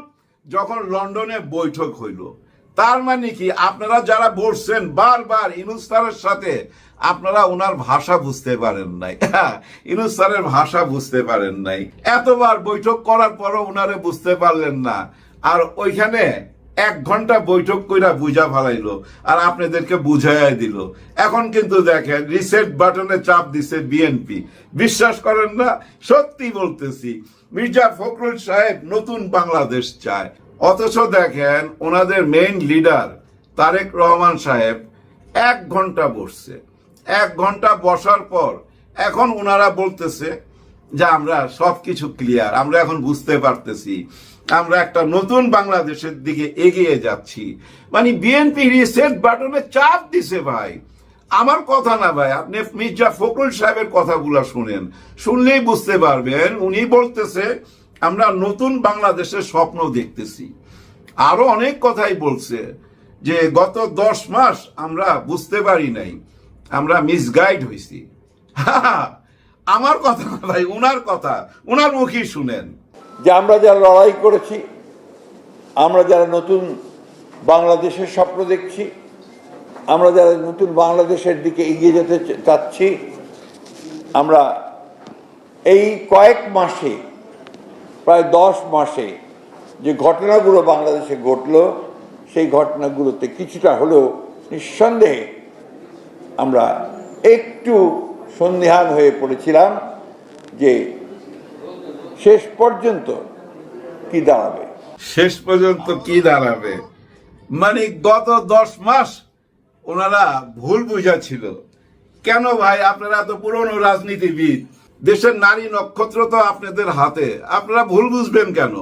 যখন লন্ডনে বৈঠক হইল। তার মানে কি, আপনারা যারা বলছেন বারবার ইউনূস স্যারের সাথে, আপনারা ওনার ভাষা বুঝতে পারেন নাই, ইউনূস স্যারের ভাষা বুঝতে পারেন নাই। এতবার বৈঠক করার পরও ওনারে বুঝতে পারলেন না, আর ওইখানে 1 ঘন্টা বৈঠক কইরা বুঝা ফেলাইলো আর আপনাদেরকে বুঝাই দিল। এখন কিন্তু দেখেন রিসেট বাটনে চাপ দিছে বিএনপি। বিশ্বাস করেন না, সত্যি বলতেছি, মির্জা ফখরুল সাহেব নতুন বাংলাদেশ চায়। অথচ দেখেন ওনাদের মেইন লিডার তারেক রহমান সাহেব 1 ঘন্টা বসছে। 1 ঘন্টা বসার পর এখন ওনারা বলতেছে যে আমরা সবকিছু ক্লিয়ার, আমরা এখন বুঝতে পারতেছি, আমরা একটা নতুন বাংলাদেশের দিকে এগিয়ে যাচ্ছি। মানে বিএনপি রিসেট বাটনে চাপ দিছে ভাই। আমার কথা না ভাই, আপনি মির্জা ফখরুল সাহেবের কথাগুলো শুনেন, শুনলেই বুঝতে পারবেন। উনি বলতেছে আমরা নতুন বাংলাদেশের স্বপ্ন দেখতেছি। আরো অনেক কথাই বলছে যে গত 10 মাস আমরা বুঝতে পারি নাই, আমরা মিসগাইড হয়েছি। আমার কথা না ভাই, উনার কথা, উনার মুখই শুনেন। যে আমরা যারা লড়াই করেছি, আমরা যারা নতুন বাংলাদেশের স্বপ্ন দেখছি, আমরা যারা নতুন বাংলাদেশের দিকে এগিয়ে যেতে চাচ্ছি, আমরা এই কয়েক মাসে, প্রায় 10 মাসে যে ঘটনাগুলো বাংলাদেশে ঘটল, সেই ঘটনাগুলোতে কিছুটা হলেও নিঃসন্দেহে আমরা একটু সন্দিহান হয়ে পড়েছিলাম যে শেষ পর্যন্ত কি দাঁড়াবে। শেষ পর্যন্ত কি দাঁড়াবে মানে গত 10 মাস ওনারা ভুল বুঝাচ্ছিল। কেন ভাই, আপনারা তো পুরনো রাজনীতিবিদ, দেশের নারী নক্ষত্র তো আপনাদের হাতে, আপনারা ভুল বুঝবেন কেন?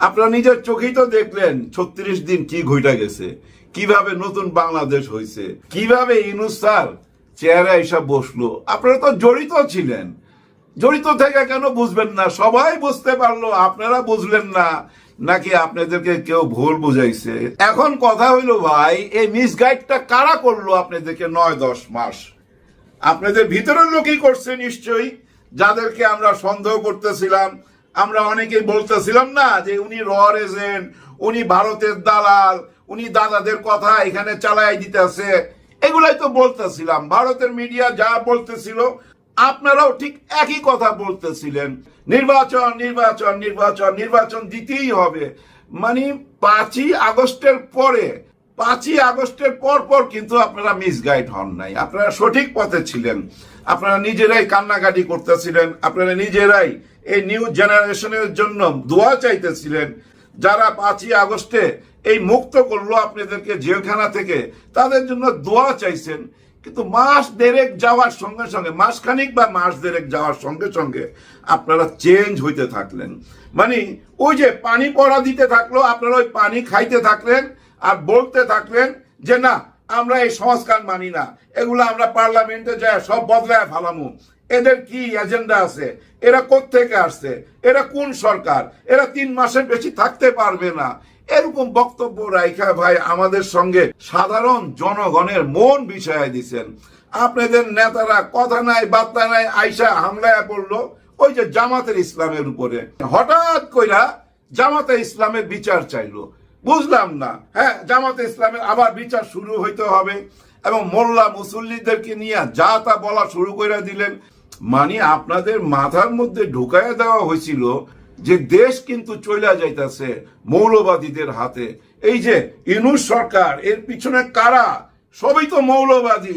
আপনারা নিজের চোখেই তো দেখলেন 36 দিন কি ঘটে গেছে, কিভাবে নতুন বাংলাদেশ হয়েছে, কিভাবে ইউনূস স্যার চেহারা এসব বসলো। আপনারা তো জড়িত ছিলেন, জড়িত থেকে কেন বুঝবেন না? সবাই বুঝতে পারলো, আপনারা বুঝলেন না, নাকি আপনাদেরকে কেউ ভুল বুঝাইছে? এখন কথা হইলো ভাই, এই মিসগাইডটা কারা করলো আপনাদেরকে 9-10 মাস? আপনাদের ভিতরের লোকই করছে নিশ্চয়ই, যাদেরকে আমরা সন্দেহ করতেছিলাম। আমরা অনেকেই বলতেছিলাম না যে উনি রর এজেন্ট, উনি ভারতের দালাল, উনি দাদাদের কথা এখানে চালাই দিতেছে, এগুলাই তো বলতেছিলাম। ভারতের মিডিয়া যা বলতেছিল আপনারাও ঠিক একই কথা বলতেছিলেন, নির্বাচন নির্বাচন নির্বাচন নির্বাচন দিতেই হবে, মানে 5ই আগস্টের পরে, 5ই আগস্টের পর কিন্তু আপনারা মিসগাইড হন নাই, আপনারা সঠিক পথে ছিলেন। আপনারা নিজেরাই কান্নাকাটি করতেছিলেন, আপনারা নিজেরাই এই নিউ জেনারেশনের জন্য দোয়া চাইতেছিলেন। যারা 5ই আগস্টে এই মুক্ত করলো আপনাদেরকে জেলখানা থেকে, তাদের জন্য দোয়া চাইছেন। কিন্তু মাস দেড়েক যাওয়ার সঙ্গে সঙ্গে, মাসখানিক বা মাস দেড়েক যাওয়ার সঙ্গে সঙ্গে আপনারা চেঞ্জ হইতে থাকলেন। মানে ওই যে পানি পড়া দিতে থাকলো, আপনারা ওই পানি খাইতে থাকলেন আর বলতে থাকলেন যে না, আমরা এই সংস্কার মানি না, এগুলো আমরা পার্লামেন্টে যায় সব বদলায় ফালামু। এদের কি এজেন্ডা আছে? এরা কোত্থেকে আসছে? এরা কোন সরকার? এরা 3 মাসের বেশি থাকতে পারবে না। এরকম বক্তব্য রাইখা ভাই আমাদের সঙ্গে সাধারণ জনগণের মন বিষয় দিচ্ছেন। আপনাদের নেতারা কথা নাই বার্তা নাই আইসা হামলায় পড়লো ওই যে জামাতের ইসলামের উপরে। হঠাৎ কইরা জামাতে ইসলামের বিচার চাইলো, বুঝলাম না। হ্যাঁ, জামাতে ইসলামের আবার বিচার শুরু হইতে হবে এবং মোল্লা মুসল্লিদেরকে নিয়ে যা তা বলা শুরু করে দিলেন। মানে আপনাদের মাথার মধ্যে ঢুকাইয়া দেওয়া হয়েছিল যে দেশ কিন্তু চলে যাইতেছে মৌলবাদীদের হাতে। এই যে ইউনূস সরকার, এর পিছনে কারা? সবই তো মৌলবাদী।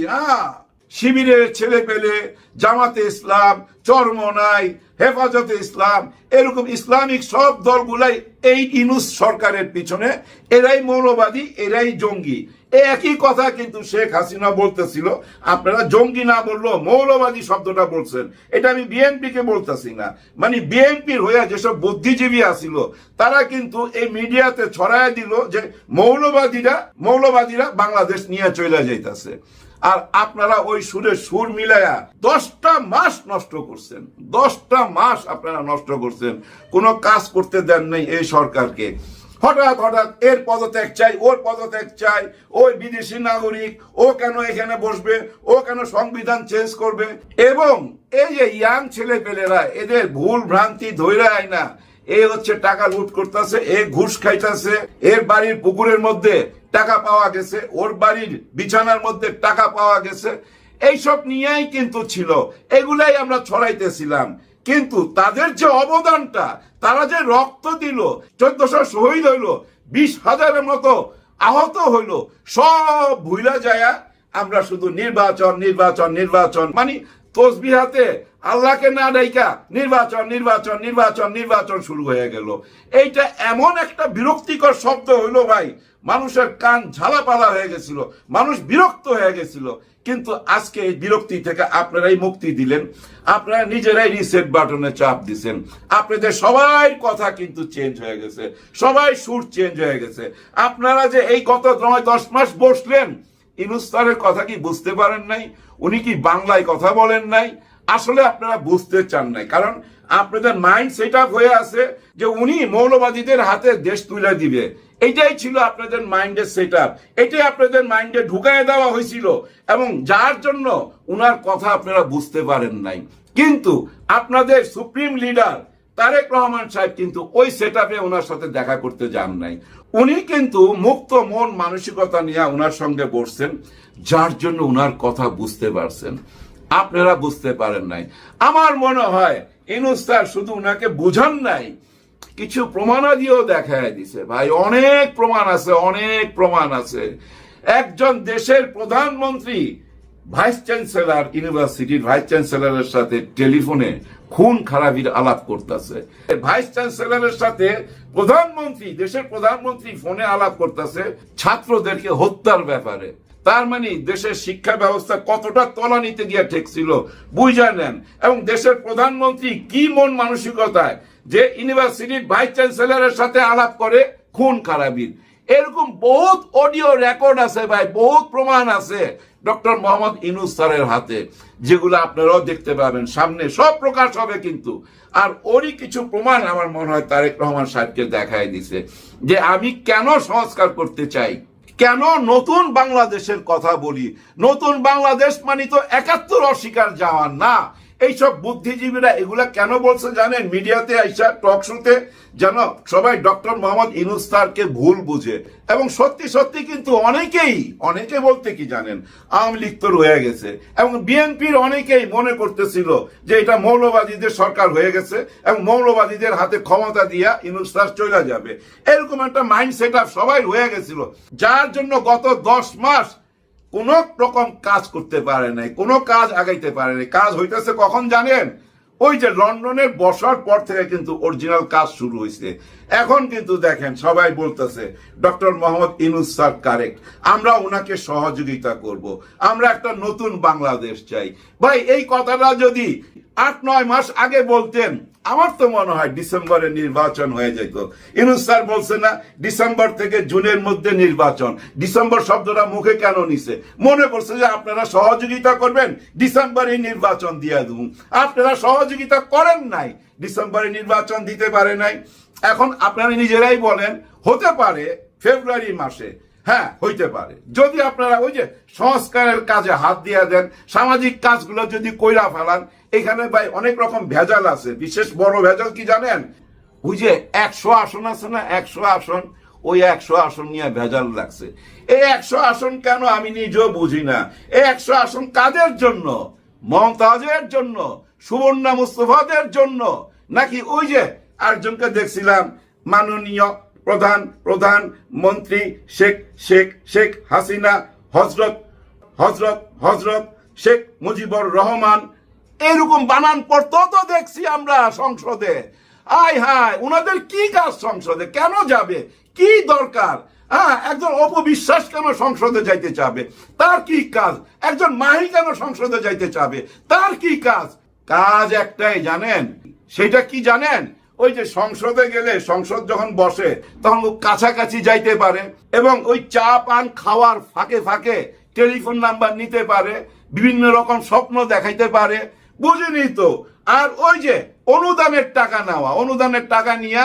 শিবিরের ছেলে পেলে, জামাতে ইসলাম, চরমনাই, হেফাজতে ইসলাম, এরকম ইসলামিক সব দলগুলাই এই ইউনূস সরকারের পিছনে। এরাই মৌলবাদী, এরাই জঙ্গি। একই কথা কিন্তু শেখ হাসিনা বলতেছিল। আপনারা জঙ্গি না বললো মৌলবাদী শব্দটা বলছেন। এটা আমি বিএনপিকে বলতেছি না। মানে বিএনপির হয়ে যেসব বুদ্ধিজীবী আসিল তারা কিন্তু এই মিডিয়াতে ছড়ায় দিল যে মৌলবাদীরা বাংলাদেশ নিয়ে চলে যাইতেছে। আর আপনারা ওই সুরে সুর মিলাইয়া 10টা মাস নষ্ট করছেন। 10টা মাস আপনারা নষ্ট করছেন, কোনো কাজ করতে দেন নাই এই সরকারকে। হঠাৎ এর পদত্যাগ চাই, ওর পদত্যাগ চাই, ওই বিদেশি নাগরিক, ও কেন এখানে বসবে, ও কেন সংবিধান চেঞ্জ করবে। এবং এই যে ইয়াং ছেলে পেলেরা, এদের ভুল ভ্রান্তি ধৈরায় না। এই হচ্ছে টাকা লুট করতেছে, এ ঘুষ খাইতেছে, এর বাড়ির পুকুরের মধ্যে টাকা পাওয়া গেছে, ওর বাড়ির বিছানার মধ্যে টাকা পাওয়া গেছে। এইসব নিয়েই কিন্তু ছিল, এগুলাই আমরা ছড়াইতেছিলাম। কিন্তু তাদের যে অবদানটা, তারা যে রক্ত দিল, 1400 শহীদ হইল, 20,000-এর মতো আহত হইল, সব ভুইলা যায়া আমরা শুধু নির্বাচন মানে তসবিহাতে আল্লাহকে না ডাইকা নির্বাচন শুরু হয়ে গেল। এইটা এমন একটা বিরক্তিকর শব্দ হইল ভাই, মানুষের কান ঝালাপালা হয়ে গেছিল, মানুষ বিরক্ত হয়ে গেছিল। কিন্তু আজকে এই বিরক্তি থেকে আপনারাই মুক্তি দিলেন, আপনারা নিজেরাই রিসেট বাটনে চাপ দিচ্ছেন। আপনাদের সবাই কথা কিন্তু চেঞ্জ হয়ে গেছে, সবাই সুর চেঞ্জ হয়ে গেছে। আপনারা যে এই গত 9-10 মাস বসলেন, ইউনূস স্যারের কথা কি বুঝতে পারেন নাই? উনি কি বাংলায় কথা বলেন নাই? আসলে আপনারা বুঝতে চান নাই, কারণ আপনাদের মাইন্ড সেট আপ হয়ে আছে যে উনি মৌলবাদীদের হাতে দেশ তুলে দিবে। এইটাই ছিল আপনাদের মাইন্ডের সেট আপ, এটাই আপনাদের মাইন্ডে ঢুকায় দেওয়া হয়েছিল, এবং যার জন্য উনার কথা আপনারা বুঝতে পারেন নাই। কিন্তু আপনাদের সুপ্রিম লিডার তারেক রহমান সাহেব কিন্তু ওই সেট আপে ওনার সাথে দেখা করতে যান নাই। উনি কিন্তু মুক্ত মন মানসিকতা নিয়ে ওনার সঙ্গে বসছেন, যার জন্য উনার কথা বুঝতে পারছেন, আপনারা বুঝতে পারেন নাই। আমার মনে হয় ইউনূস স্যার শুধু উনাকে বুঝান নাই, কিছু প্রমাণাদিও দেখায় দিছে ভাই। অনেক প্রমাণ আছে। একজন দেশের প্রধানমন্ত্রী ভাইস চ্যান্সেলর, ইউনিভার্সিটির ভাইস চ্যান্সেলরের সাথে টেলিফোনে খুন খারাপির আলাপ করতেছে। ভাইস চ্যান্সেলরের সাথে দেশের প্রধানমন্ত্রী ফোনে আলাপ করতেছে ছাত্রদেরকে হত্যার ব্যাপারে। তার মানে দেশের শিক্ষা ব্যবস্থা কতটা তলানিতে গিয়ে ঠেকছিল বুঝা নেন। এবং দেশের প্রধানমন্ত্রী কি মন মানসিকতায় যে ইউনিভার্সিটির ভাইস চ্যান্সেলরের সাথে আলাপ করে খুন খারাপির। এরকম বহুত অডিও রেকর্ড আছে ভাই, বহুত প্রমাণ আছে ডক্টর মোহাম্মদ ইউনূস স্যারের হাতে, যেগুলো আপনারাও দেখতে পাবেন, সামনে সব প্রকাশ হবে কিন্তু। আর ওরই কিছু প্রমাণ আমার মনে হয় তারেক রহমান সাহেবকে দেখাই দিছে যে আমি কেন সংস্কার করতে চাই, কেন নতুন বাংলাদেশের কথা বলি। নতুন বাংলাদেশ মানে তো 71 অস্বীকার যাওয়ার না, এইসব বুদ্ধিজীবীরা এগুলা কেন বলছে জানেন? মিডিয়াতে আইসা টক শোতে যেন সবাই ডক্টর মোহাম্মদ ইউনূস স্যারকে ভুল বুঝে। এবং সত্যি সত্যি কিন্তু অনেকে বলতে কি জানেন, আওয়ামী লীগ তো রয়ে গেছে এবং বিএনপির অনেকেই মনে করতেছিল যে এটা মৌলবাদীদের সরকার হয়ে গেছে এবং মৌলবাদীদের হাতে ক্ষমতা দিয়া ইউনূস স্যার চলে যাবে, এরকম একটা মাইন্ড সেট আপ সবাই হয়ে গেছিল, যার জন্য গত 10 মাস কোন রকম কাজ করতে পারে নাই, কোনো কাজ আগাইতে পারে নাই। কাজ হইতেছে কখন জানেন? ওই যে লন্ডনের বসার পর থেকে কিন্তু অরিজিনাল কাজ শুরু হয়েছে। এখন কিন্তু দেখেন সবাই বলতেছে doctor Mohammad Yunus sir correct, আমরা ওনাকে সহযোগিতা করব, আমরা একটা নতুন বাংলাদেশ চাই। ভাই এই কথাটা যদি 8-9 মাস আগে বলতেন, আমার তো মনে হয় ডিসেম্বরে নির্বাচন হয়ে যেত। ইউনূস স্যার বলছে না ডিসেম্বর থেকে জুনের মধ্যে নির্বাচন, ডিসেম্বর শব্দটা মুখে কেন নিছে? মনে করছে যে আপনারা সহযোগিতা করবেন, ডিসেম্বরে নির্বাচন দিয়ে দেবো। আপনারা সহযোগিতা করেন নাই, ডিসেম্বরে নির্বাচন দিতে পারে নাই। এখন আপনারা নিজেরাই বলেন হতে পারে ফেব্রুয়ারি মাসে, হ্যাঁ হইতে পারে, যদি আপনারা ওই যে সংস্কারের কাজে হাত দিয়ে দেন, সামাজিক কাজগুলো যদি কইরা ফেলান। এখানে ভাই অনেক রকম ভেজাল আছে, বিশেষ বড় ভেজাল কি জানেন? ওই যে 100 আসন আছে না, 100 আসন, ওই 100 আসন নিয়ে ভেজাল লাগছে। এই 100 আসন কেন আমি নিজেও বুঝি না। এই 100 আসন কাদের জন্য? মমতাজের জন্য, সুবর্ণা মুস্তফাদের জন্য, নাকি ওই যে আরেকজনকে দেখছিলাম মাননীয় প্রধানমন্ত্রী শেখ হাসিনা, হজরত শেখ মুজিবুর রহমান, এরকম বানান পড়তো তো দেখছি আমরা সংসদে। আয় হায়, ওনাদের কি কাজ সংসদে? কেন যাবে? কি দরকার? একজন অপবিশ্বাস কেন সংসদে যাইতে চাবে? তার কি কাজ? একজন মাহি কেন সংসদে যাইতে চাবে? তার কি কাজ? কাজ একটাই জানেন, সেটা কি জানেন? ওই যে সংসদে গেলে, সংসদ যখন বসে তখন কাছাকাছি যাইতে পারে এবং ওই চা পান খাওয়ার ফাঁকে ফাঁকে টেলিফোন নাম্বার নিতে পারে, বিভিন্ন রকম স্বপ্ন দেখাইতে পারে, বুঝিনি তো? আর ওই যে অনুদানের টাকা নেওয়া, অনুদানের টাকা নিয়ে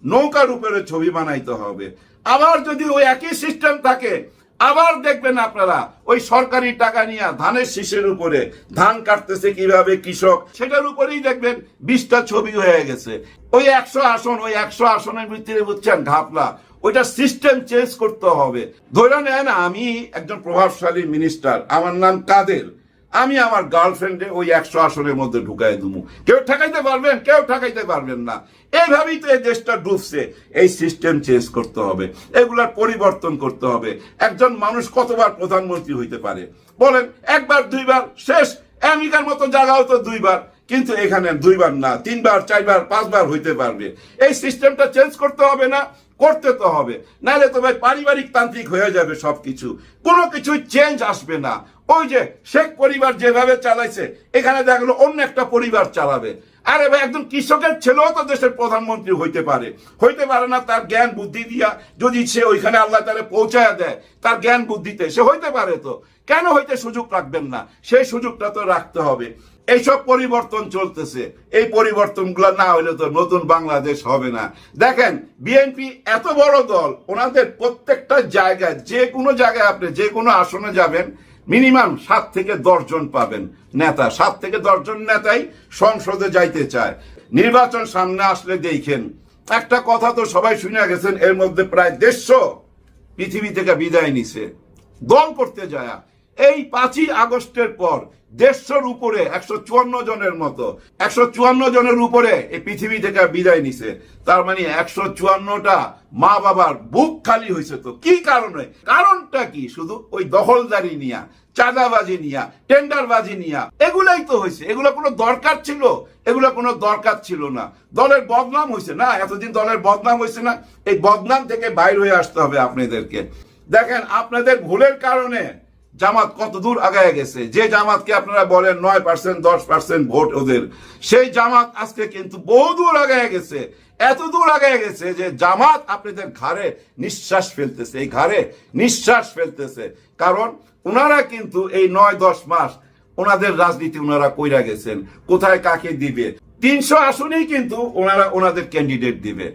নৌকার উপরে ছবি বানাইতে হবে। আবার যদি ওই একই সিস্টেম থাকে, আবার দেখবেন আপনারা ওই সরকারি টাকা নিয়ে ধানের শীষের উপরে ধান কাটতেছে কিভাবে কৃষক, সেটার উপরেই দেখবেন 20টা ছবি হয়ে গেছে। ওই 100 আসন, ওই 100 আসনের ভিতরে বুঝছেন ঘাপলা। ওইটা সিস্টেম চেঞ্জ করতে হবে। ধরে নেন আমি একজন প্রভাবশালী মিনিস্টার, আমার নাম কাদের, আমি আমার গার্লফ্রেন্ডে ওই 100 আসনের মধ্যে ঢুকাই দেবো। কেউ ঠেকাইতে পারবেন? কেউ ঠেকাইতে পারবেন না। এইভাবেই তো এই দেশটা ডুবছে। এই সিস্টেম চেঞ্জ করতে হবে, এগুলার পরিবর্তন করতে হবে। একজন মানুষ কতবার প্রধানমন্ত্রী হইতে পারে বলেন? 1 বার 2 বার, শেষ। আমেরিকার মতো জায়গাও তো 2 বার, কিন্তু এখানে 2 বার না, 3 বার 4 বার 5 বার হইতে পারবে। এই সিস্টেমটা চেঞ্জ করতে হবে না? করতে তো হবে, নাহলে তো ভাই পারিবারিক তান্ত্রিক হয়ে যাবে সবকিছু, কোনো কিছুই চেঞ্জ আসবে না। ওই যে শেখ পরিবার যেভাবে চালাইছে, এখানে দেখা গেলো অন্য একটা পরিবার চালাবে। আরে ভাই একজন কৃষকের ছেলেও তো দেশের প্রধানমন্ত্রী হইতে পারে না? তার জ্ঞান বুদ্ধি দিয়া যদি সে ওইখানে আল্লাহ তারে পৌঁছায় দেয়, তার জ্ঞান বুদ্ধিতে সে হইতে পারে। তো কেন হইতে সুযোগ রাখবেন না? সেই সুযোগটা তো রাখতে হবে। এইসব পরিবর্তন চলতেছে, এই পরিবর্তনগুলো না হলে তো নতুন বাংলাদেশ হবে না। দেখেন বিএনপি এত বড় দল, ওনাদের প্রত্যেকটা জায়গায়, যে কোনো জায়গায় আপনি যে কোনো আসনে যাবেন, মিনিমাম 7 থেকে 10 জন পাবেন নেতা। 7 থেকে 10 জন নেতাই সংসদে যাইতে চায়। নির্বাচন সামনে আসলে দেখেন, একটা কথা তো সবাই শুনে গেছেন, এর মধ্যে প্রায় 150 পৃথিবী থেকে বিদায় নিছে দল করতে যায়। এই 5ই আগস্টের পর 150 উপরে 154 জনের মতো, 154 জনের উপরে এই পৃথিবী থেকে বিদায় নিছে। তার মানে 154টা মা বাবার বুক খালি হয়েছে। তো কি কারণে? কারণটা কি? শুধু ওই দখলদারি নিয়া, চাঁদাবাজি নিয়া, টেন্ডারবাজি নিয়া, এগুলাই তো হয়েছে। এগুলো কোনো দরকার ছিল? এগুলো কোনো দরকার ছিল না। দলের বদনাম হয়েছে না, এতদিন দলের বদনাম হয়েছে না। এই বদনাম থেকে বাইর হয়ে আসতে হবে আপনাদেরকে। দেখেন আপনাদের ভুলের কারণে জামাত কত দূর আগায় গেছে। যে জামাতকে আপনারা বলেন 9% 10% ভোট ওদের, সেই জামাত আজকে কিন্তু বহু দূর আগায় গেছে। এত দূর আগায় গেছে যে জামাত আপনাদের ঘাড়ে নিঃশ্বাস ফেলতেছে, এই ঘাড়ে নিঃশ্বাস ফেলতেছে। কারণ ওনারা কিন্তু এই 9-10 মাস ওনাদের রাজনীতি ওনারা কইরা গেছেন, কোথায় কাকে দিবে। 300 আসনেই কিন্তু ওনারা ওনাদের ক্যান্ডিডেট দিবে।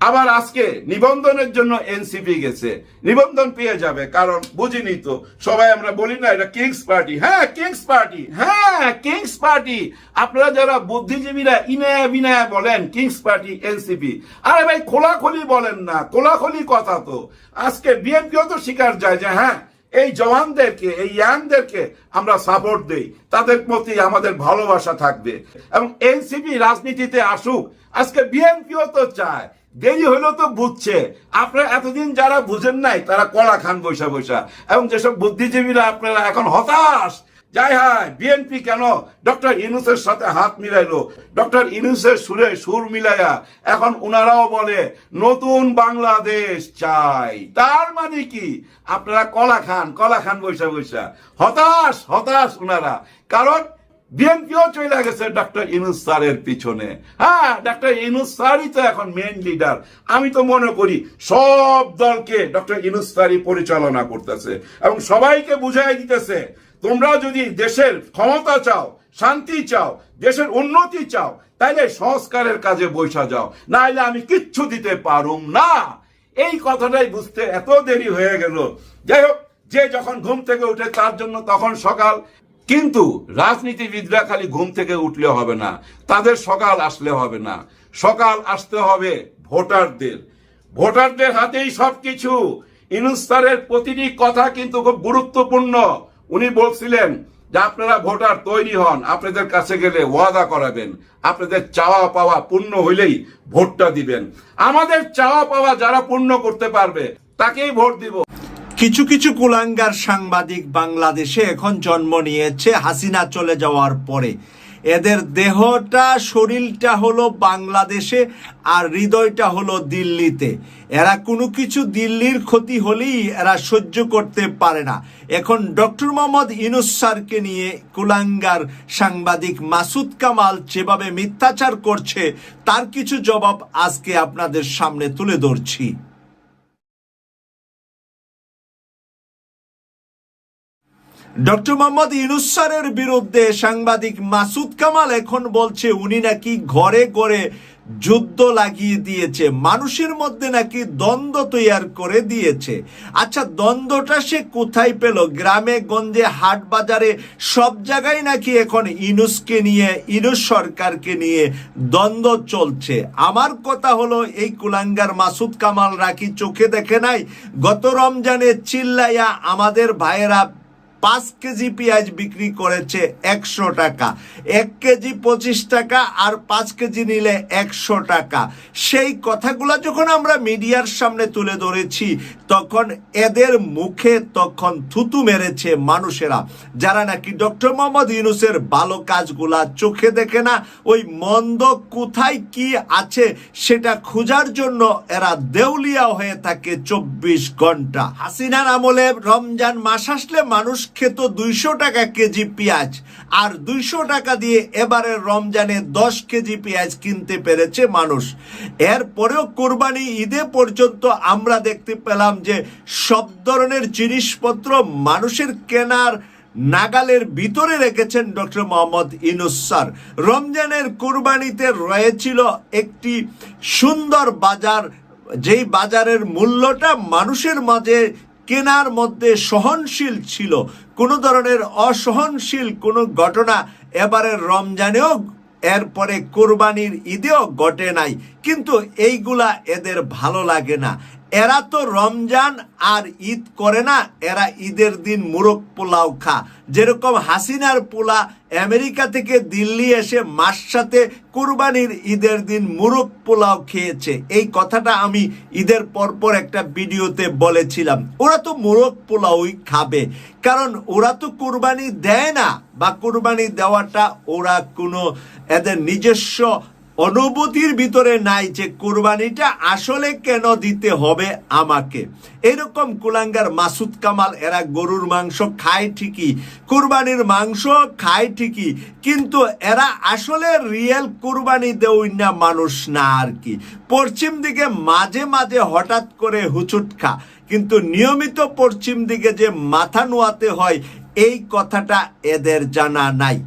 আবার আজকে নিবন্ধনের জন্য এনসিপি গেছে, নিবন্ধন পেয়ে যাবে, কারণ বুঝিনি তো সবাই আমরা বলি না এটা কিংস পার্টি। হ্যাঁ কিংস পার্টি, হ্যাঁ কিংস পার্টি। আপনারা যারা বুদ্ধিজীবীরা ইনায়া বিনায়া বলেন কিংস পার্টি এনসিপি, আরে ভাই খোলাখুলি বলেন না, খোলাখুলি কথা তো। আজকে বিএনপিও তো স্বীকার যায় যে হ্যাঁ এই জওয়ানদেরকে, এই ইয়াংদেরকে আমরা সাপোর্ট দেই, তাদের প্রতি আমাদের ভালোবাসা থাকবে এবং এনসিপি রাজনীতিতে আসুক। আজকে বিএনপিও তো চায়, দেরি হলেও তো বুঝছে। আপনারা এতদিন যারা বুঝেন নাই তারা কলা খান বৈশা বৈশা, এবং যেসব বুদ্ধিজীবীরা আপনারা এখন হতাশ, যাই হায় বিএনপি কেন ডক্টর ইউনূসের সাথে হাত মিলাইলো, ডক্টর ইউনূসের সুরে সুর মিলাইয়া এখন উনারাও বলে নতুন বাংলাদেশ চাই। তার মানে কি আপনারা কলা খান বৈশা বৈশা, হতাশ হতাশ উনারা, কারণ বিএনপিও চলে গেছে ডক্টর ইউনূস স্যারের পিছনে। হ্যাঁ ডক্টর ইউনূস স্যারই তো এখন মেইন লিডার। আমি তো মনে করি সব দলকে ডক্টর ইউনূস স্যারই পরিচালনা করতেছে এবং সবাইকে বুঝাই দিতেছে তোমরা যদি দেশের ক্ষমতা চাও, শান্তি চাও, দেশের উন্নতি চাও, তাইলে সংস্কারের কাজে বৈশা যাও, নাইলে আমি কিচ্ছু দিতে পারুম না। এই কথাটাই বুঝতে এত দেরি হয়ে গেল। যাই হোক, যে যখন ঘুম থেকে উঠে তার জন্য তখন সকাল, কিন্তু রাজনীতিবিদরা খালি ঘুম থেকে উঠলে হবে না, তাদের সকাল আসলে হবে না, সকাল আসতে হবে ভোটারদের। ভোটারদের হাতেই সবকিছু। ইউনূস স্যারের প্রতিটি কথা কিন্তু খুব গুরুত্বপূর্ণ। উনি বলছিলেন যে আপনারা ভোটার তৈরি হন, আপনাদের কাছে গেলে ওয়াদা করাবেন, আপনাদের চাওয়া পাওয়া পূর্ণ হইলেই ভোটটা দিবেন। আমাদের চাওয়া পাওয়া যারা পূর্ণ করতে পারবে তাকেই ভোট দিব। কিছু কিছু কুলাঙ্গার সাংবাদিক বাংলাদেশে এখন জন্ম নিয়েছে হাসিনা চলে যাওয়ার পরে। এদের দেহটা, শরীরটা হলো বাংলাদেশে আর হৃদয়টা হলো দিল্লিতে। এরা কোনো কিছু দিল্লির ক্ষতি হলেই এরা সহ্য করতে পারে না। এখন ডক্টর মোহাম্মদ ইউনূস স্যারকে নিয়ে কুলাঙ্গার সাংবাদিক মাসুদ কামাল যেভাবে মিথ্যাচার করছে তার কিছু জবাব আজকে আপনাদের সামনে তুলে ধরছি। ডক্টর মোহাম্মদ ইউনূস স্যারের বিরুদ্ধে সাংবাদিক মাসুদ কামাল এখন বলছে উনি নাকি ঘরে ঘরে যুদ্ধ লাগিয়ে দিয়েছে, মানুষের মধ্যে নাকি দ্বন্দ্ব তৈরি করে দিয়েছে। আচ্ছা, দ্বন্দ্বটা সে কোথায় পেল? গ্রামে গঞ্জে হাট বাজারে সব জায়গায় নাকি এখন ইউনূসকে নিয়ে, ইউনূস সরকারকে নিয়ে দ্বন্দ্ব চলছে। আমার কথা হলো, এই কুলাঙ্গার মাসুদ কামাল রাখি চোখে দেখে নাই? গত রমজানে চিল্লাইয়া আমাদের ভাইয়েরা 5 কেজি পেঁয়াজ বিক্রি করেছে 100 টাকা, 1 কেজি 25 টাকা, আর 5 কেজি নিলে 100 টাকা। সেই কথাগুলো যখন আমরা মিডিয়ার সামনে তুলে ধরেছি তখন এদের মুখে তখন থুতু মেরেছে মানুষেরা, যারা নাকি ডক্টর মোহাম্মদ ইউনূসের ভালো কাজগুলা চোখে দেখে না। ওই মন্দ কোথায় কি আছে সেটা খোঁজার জন্য এরা দেউলিয়া হয়ে থাকে 24 ঘন্টা। হাসিনার আমলে রমজান মাস আসলে মানুষ খেত 200 টাকা কেজি পেঁয়াজ, আর 200 টাকা দিয়ে এবারে রমজানে 10 কেজি পেঁয়াজ কিনতে পেরেছে মানুষ। এরপরেও কোরবানি ঈদে পর্যন্ত আমরা দেখতে পেলাম যে সব ধরনের জিনিসপত্র মানুষের কেনার নাগালের ভিতরে রেখেছেন ডক্টর মোহাম্মদ ইউনূস স্যার। রমজানের কোরবানিতে রয়েছিল একটি সুন্দর বাজার, যেই বাজারের মূল্যটা মানুষের মাঝে কেনার মধ্যে সহনশীল ছিল। কোনো ধরনের অসহনশীল কোনো ঘটনা এবারের রমজানেও, এরপরে কোরবানির ঈদেও ঘটে নাই। কিন্তু এইগুলা এদের ভালো লাগে না। এরা তো রমজান আর ঈদ করে না, এরা ঈদের দিন মুরগ পোলাও খা। যেরকম হাসিনার পোলা আমেরিকা থেকে দিল্লি এসে মার সাথে কুরবানির ঈদের দিন মুরগ পোলাও খেয়েছে। এই কথাটা আমি ঈদের পরপর একটা ভিডিওতে বলেছিলাম। ওরা তো মুরগ পোলাওই খাবে, কারণ ওরা তো কুরবানি দেয় না, বা কুরবানি দেওয়াটা ওরা কোনো এদের নিজস্ব অনুভূতির ভিতরে নাই যে কুরবানিটা আসলে কেন দিতে হবে আমাকে। এরকম কুলাঙ্গার মাসুদ কামাল এরা গরুর মাংস খায় ঠিকই, কুরবানির মাংস খায় ঠিকই, কিন্তু এরা আসলে রিয়েল কুরবানি দেওই না মানুষ না আর কি। পশ্চিম দিকে মাঝে মাঝে হঠাৎ করে হুচুট খা, কিন্তু নিয়মিত পশ্চিম দিকে যে মাথা নোয়াতে হয় এই কথাটা এদের জানা নাই।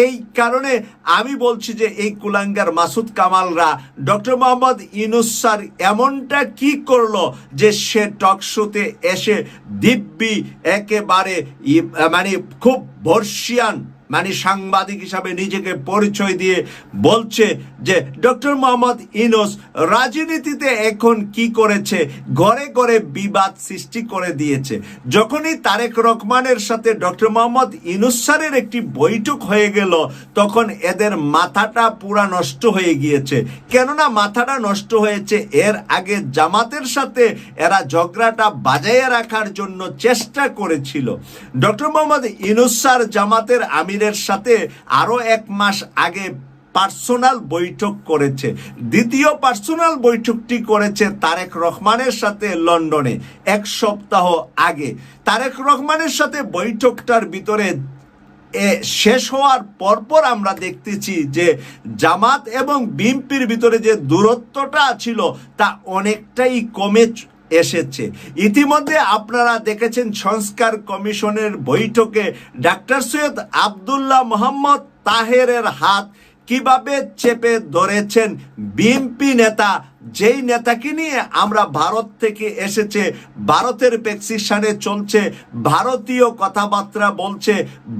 এই কারণে আমি বলছি যে এই কুলাঙ্গার মাসুদ কামালরা ডক্টর মোহাম্মদ ইউনূস স্যার এমনটা কি করলো যে সে টক শোতে এসে দিব্যি একেবারে মানে খুব বর্ষিয়ান মানে সাংবাদিক হিসাবে নিজেকে পরিচয় দিয়ে বলছে যে ডক্টর মোহাম্মদ ইউনূস রাজনীতিতে এখন কি করেছে, ঘরে ঘরে বিবাদ সৃষ্টি করে দিয়েছে। যখনই তারেক রহমানের সাথে ডক্টর মোহাম্মদ ইউনূস স্যারের একটি বৈঠক হয়ে গেল তখন এদের মাথাটা পুরা নষ্ট হয়ে গিয়েছে। কেননা মাথাটা নষ্ট হয়েছে, এর আগে জামাতের সাথে এরা ঝগড়াটা বাজাইয়ে রাখার জন্য চেষ্টা করেছিল। ডক্টর মোহাম্মদ ইউনূস স্যার জামাতের আমিরের সাথে আরো 1 মাস আগে পার্সোনাল বৈঠক করেছে। দ্বিতীয় পার্সোনাল বৈঠকটি করেছে তারেক রহমানের সাথে লন্ডনে 1 সপ্তাহ আগে। তারেক রহমানের সাথে বৈঠকটার ভিতরে শেষ হওয়ার পরপর আমরা দেখতেছি যে জামাত এবং বিএনপির ভিতরে যে দূরত্বটা ছিল তা অনেকটাই কমে এসেছে। ইতিমধ্যে আপনারা দেখেছেন সংস্কার কমিশনের বৈঠকে ডাক্তার সৈয়দ আব্দুল্লাহ মোহাম্মদ তাহেরের হাত কিভাবে চেপে ধরেছেন বিএনপি নেতা, যেই নেতাকে নিয়ে আমরা ভারত থেকে এসেছে, ভারতের প্রেসক্রিপশনে চলছে, ভারতীয় কথাবার্তা বলছে,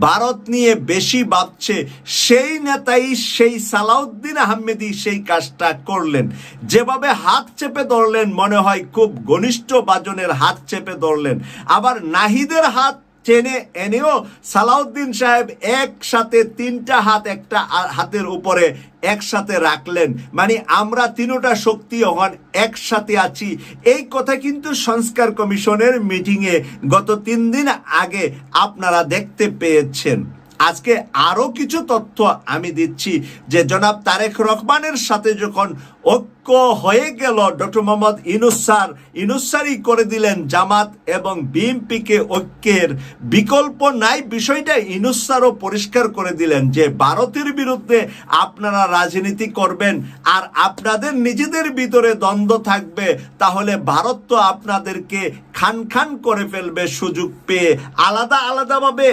ভারত নিয়ে বেশি ভাবছে, সেই নেতাই সেই সালাউদ্দিন আহমেদি সেই কাজটা করলেন। যেভাবে হাত চেপে ধরলেন মনে হয় খুব ঘনিষ্ঠ বাজনের হাত চেপে ধরলেন। আবার নাহিদের হাত টেনে এনেও সালাউদ্দিন সাহেব একসাথে 3টা হাত একটা হাতের উপরে একসাথে রাখলেন, মানে আমরা 3টা শক্তি এখন একসাথে আছি। এই কথা কিন্তু সংস্কার কমিশনের মিটিংয়ে গত 3 দিন আগে আপনারা দেখতে পেয়েছেন। আজকে আরো কিছু তথ্য আমি দিচ্ছি যে জনাব তারেক রহমানের সাথে যখন ঐক্য হয়ে গেল ডক্টর মোহাম্মদ ইউনূস স্যারই করে দিলেন জামাত এবং বিএনপিকে ঐক্যের বিকল্প নাই, বিষয়টা ইউনূস স্যারও পরিষ্কার করে দিলেন যে ভারতের বিরুদ্ধে আপনারা রাজনীতি করবেন আর আপনাদের নিজেদের ভিতরে দ্বন্দ্ব থাকবে, তাহলে ভারত তো আপনাদেরকে খান খান করে ফেলবে সুযোগ পেয়ে। আলাদা আলাদাভাবে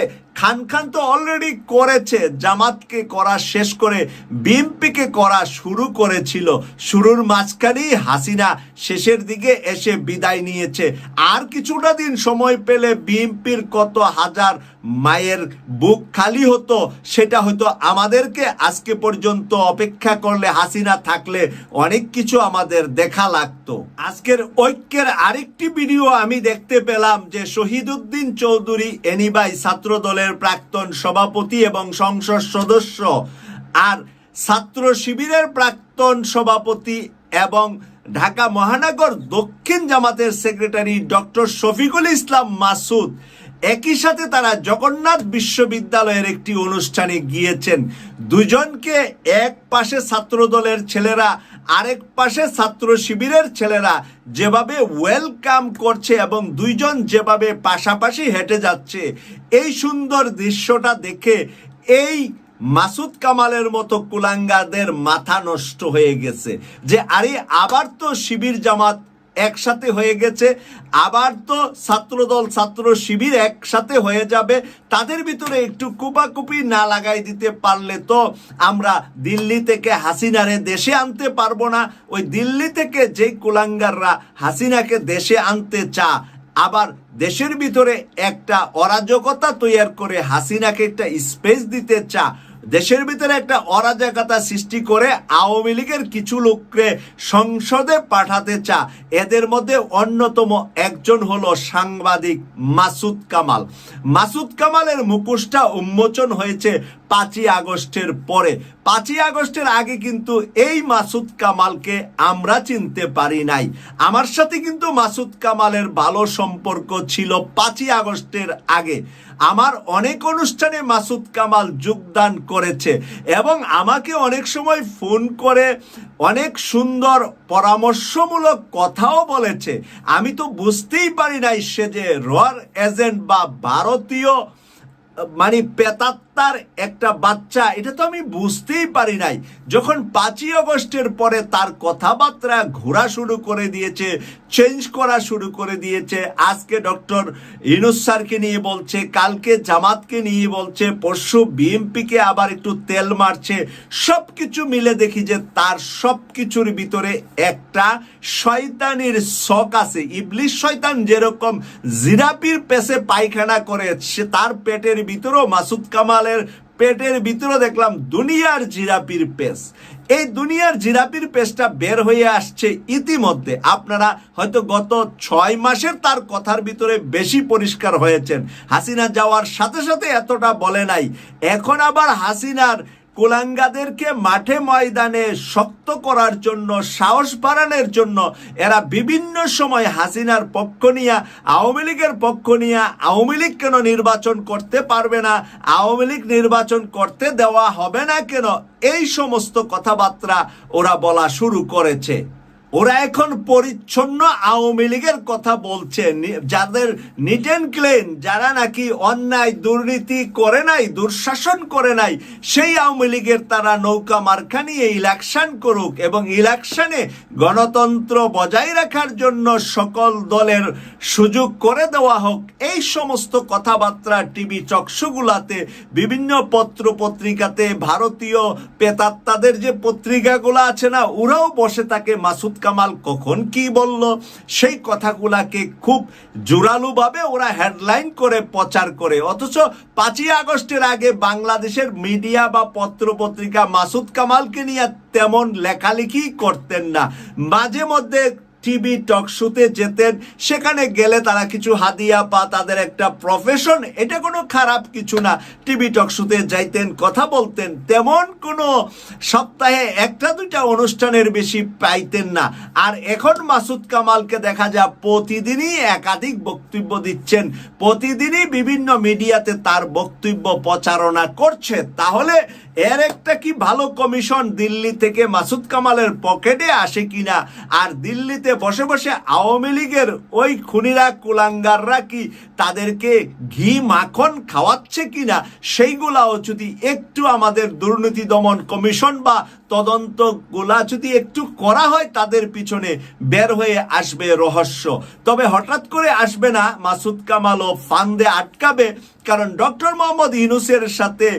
খান তো অলরেডি করেছে, জামাতকে করা শেষ করে বিএনপিকে করা শুরু করেছিল। শুরুর মাঝখানেই হাসিনা শেষের দিকে এসে বিদায় নিয়েছে। আর কিছুটা দিন সময় পেলে বিএনপির কত হাজার মায়ের বুক খালি হতো, সেটা হয়তো আমাদেরকে আজকে পর্যন্ত অপেক্ষা করলে হাসিনা থাকলে অনেক কিছু আমাদের দেখা লাগতো। আজকের ঐক্যের আরেকটি ভিডিও আমি দেখতে পেলাম যে শহীদউদ্দিন চৌধুরী এনিবাই ছাত্র দলের প্রাক্তন সভাপতি এবং সংসদ সদস্য আর ছাত্র শিবিরের প্রাক্তন সভাপতি এবং ঢাকা মহানগর দক্ষিণ জামাতের সেক্রেটারি ডক্টর শফিকুল ইসলাম মাসুদ একই সাথে তারা জগন্নাথ বিশ্ববিদ্যালয়ের একটি অনুষ্ঠানে গিয়েছেন। দুজনকে এক পাশে ছাত্র দলের ছেলেরা আরেক পাশে ছাত্র শিবিরের ছেলেরা যেভাবে ওয়েলকাম করছে এবং দুইজন যেভাবে পাশাপাশি হেঁটে যাচ্ছে, এই সুন্দর দৃশ্যটা দেখে এই মাসুদ কামালের মতো কুলাঙ্গাদের মাথা নষ্ট হয়ে গেছে যে আরে আবার তো শিবির জামাত একসাথে হয়ে গেছে, আবার তো ছাত্রদল ছাত্র শিবির একসাথে হয়ে যাবে। তাদের ভিতরে একটু কুপাকুপি না লাগাই দিতে পারলে তো আমরা দিল্লি থেকে হাসিনারে দেশে আনতে পারবো না। ওই দিল্লি থেকে যেই কুলাঙ্গাররা হাসিনাকে দেশে আনতে চা, আবার দেশের ভিতরে একটা অরাজকতা তৈরি করে হাসিনাকে একটা স্পেস দিতে চা, দেশের ভিতরে একটা অরাজকতা সৃষ্টি করে আওয়ামী লীগের কিছু লোককে সংসদে পাঠাতে চা, এদের মধ্যে অন্যতম একজন হলো সাংবাদিক মাসুদ কামাল। মাসুদ কামালের মুখোশটা উন্মোচন হয়েছে 5ই আগস্টের পরে। 5ই আগস্টের আগে কিন্তু এই মাসুদ কামালকে আমরা চিনতে পারি নাই। আমার সাথে কিন্তু মাসুদ কামালের ভালো সম্পর্ক ছিল 5ই আগস্টের আগে। আমার অনেক অনুষ্ঠানে মাসুদ কামাল যোগদান করেছে এবং আমাকে অনেক সময় ফোন করে অনেক সুন্দর পরামর্শমূলক কথাও বলেছে। আমি তো বুঝতেই পারি নাই সে যে রয়ার এজেন্ট বা ভারতীয় মানে পেতাত্তা তার একটা বাচ্চা, এটা তো আমি বুঝতেই পারি নাই। যখন 5ই আগস্টের পরে তার কথাবার্তা ঘোরা শুরু করে দিয়েছে, চেঞ্জ করা শুরু করে দিয়েছে, আজকে ডক্টর ইউনূস স্যারকে নিয়ে বলছে, কালকে জামাতকে নিয়ে বলছে, পরশু বিএনপিকে আবার একটু তেল মারছে, সবকিছু মিলে দেখি যে তার সবকিছুর ভিতরে একটা শয়তানির শখ আছে। ইবলিশ শয়তান যেরকম জিরাপির পেছে পায়খানা করে, সে তার পেটের ভিতরেও, মাসুদ কামালের পেটের ভিতরে দেখলাম দুনিয়ার জিরাপির পেস। এই দুনিয়ার জিরাপির পেসটা বের হয়ে আসছে ইতিমধ্যে। আপনারা হয়তো গত 6 মাসের তার কথার ভিতরে বেশি পরিষ্কার হয়েছেন। হাসিনা যাওয়ার সাথে সাথে এতটা বলে নাই, এখন আবার হাসিনার কুলাঙ্গাদেরকে মাঠে ময়দানে শক্ত করার জন্য, সাহস বাড়ানোর জন্য এরা বিভিন্ন সময় হাসিনার পক্ষ নিয়ে, আওয়ামী লীগের পক্ষ নিয়ে, আওয়ামী লীগ কেন নির্বাচন করতে পারবে না, আওয়ামী লীগ নির্বাচন করতে দেওয়া হবে না কেন, এই সমস্ত কথাবার্তা ওরা বলা শুরু করেছে। ওরা এখন পরিচ্ছন্ন আওয়ামী লীগের কথা বলছে, যাদের নিট অ্যান্ড ক্লিন, যারা নাকি অন্যায় দুর্নীতি করে নাই, দুঃশাসন করে নাই, সেই আওয়ামী লীগের তারা নৌকা মার্কা নিয়ে ইলেকশন করুক এবং ইলেকশনে গণতন্ত্র বজায় রাখার জন্য সকল দলের সুযোগ করে দেওয়া হোক। এই সমস্ত কথাবার্তা টিভি চকশোগুলাতে, বিভিন্ন পত্র পত্রিকাতে, ভারতীয় পেতাত্তাদের যে পত্রিকাগুলো আছে না, ওরাও বসে থাকে মাসুদ কামাল কখন কি বলল, সেই কথাগুলাকে খুব জোরালোভাবে ওরা হেডলাইন করে প্রচার করে। অথচ 5ই আগস্টের আগে বাংলাদেশের মিডিয়া বা পত্র পত্রিকা মাসুদ কামালকে নিয়ে তেমন লেখালেখি করতেন না। মাঝে মধ্যে টিভি টক শোতে যেতেন, সেখানে গেলে তারা কিছু হাদিয়া পা, তাদের একটা প্রফেশন, এটা কোনো খারাপ কিছু না। টিভি টক শোতে যাইতেন, কথা বলতেন, তেমন কোনো সপ্তাহে 1-2টা অনুষ্ঠানের বেশি পাইতেন না। আর এখন মাসুদ কামালকে দেখা যায় প্রতিদিনই একাধিক বক্তব্য দিচ্ছেন, প্রতিদিনই বিভিন্ন মিডিয়াতে তার বক্তব্য প্রচারণা করছে। তাহলে এর একটা কি ভালো কমিশন দিল্লি থেকে মাসুদ কামালের পকেটে আসে কিনা, আর দিল্লিতে বসে বসে আওয়ামী লীগের ওই খুনিরা কুলাঙ্গাররা কি তাদেরকে ঘি মাখন খাওয়াচ্ছে কিনা, সেইগুলাও যদি একটু আমাদের দুর্নীতি দমন কমিশন বা তদন্তগুলা যদি একটু করা হয়, তাদের পিছনে বের হয়ে আসবে রহস্য। তবে হঠাৎ করে আসবে না, মাসুদ কামালও ফান্দে আটকাবে, কারণ ডক্টর মোহাম্মদ ইউনূসের সাথে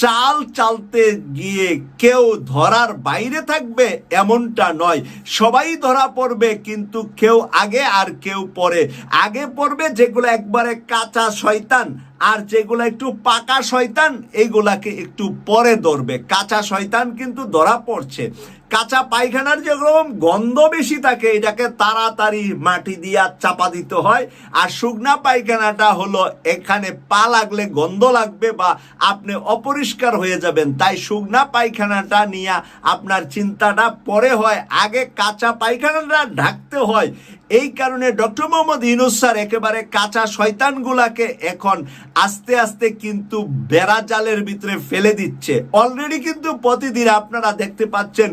চাল চালতে গিয়ে কেউ ধরার বাইরে থাকবে এমনটা নয়, সবাই ধরা পড়বে, কিন্তু কেউ আগে আর কেউ পরে। আগে পড়বে যেগুলো একবারে কাঁচা শয়তান, আর যেগুলো একটু পাকা শয়তান এইগুলাকে একটু পরে ধরবে। কাঁচা শয়তান কিন্তু ধরা পড়ছে। কাঁচা পায়খানার যেরকম গন্ধ বেশি থাকে, এটাকে তাড়াতাড়ি মাটি দিয়া চাপা দিতে হয়, আর শুকনা পায়খানাটা হলো এখানে পা লাগলে গন্ধ লাগবে বা আপনি অপরিষ্কার হয়ে যাবেন। তাই শুকনা পায়খানাটা নিয়ে আপনার চিন্তাটা পরে হয়, আগে কাঁচা পায়খানাটা ঢাকতে হয়। এই কারণে ডক্টর মোহাম্মদ ইউনূস স্যার একেবারে কাঁচা শয়তানগুলাকে এখন আস্তে আস্তে কিন্তু বেড়া জালের ভিতরে ফেলে দিচ্ছে। অলরেডি কিন্তু প্রতিদিন আপনারা দেখতে পাচ্ছেন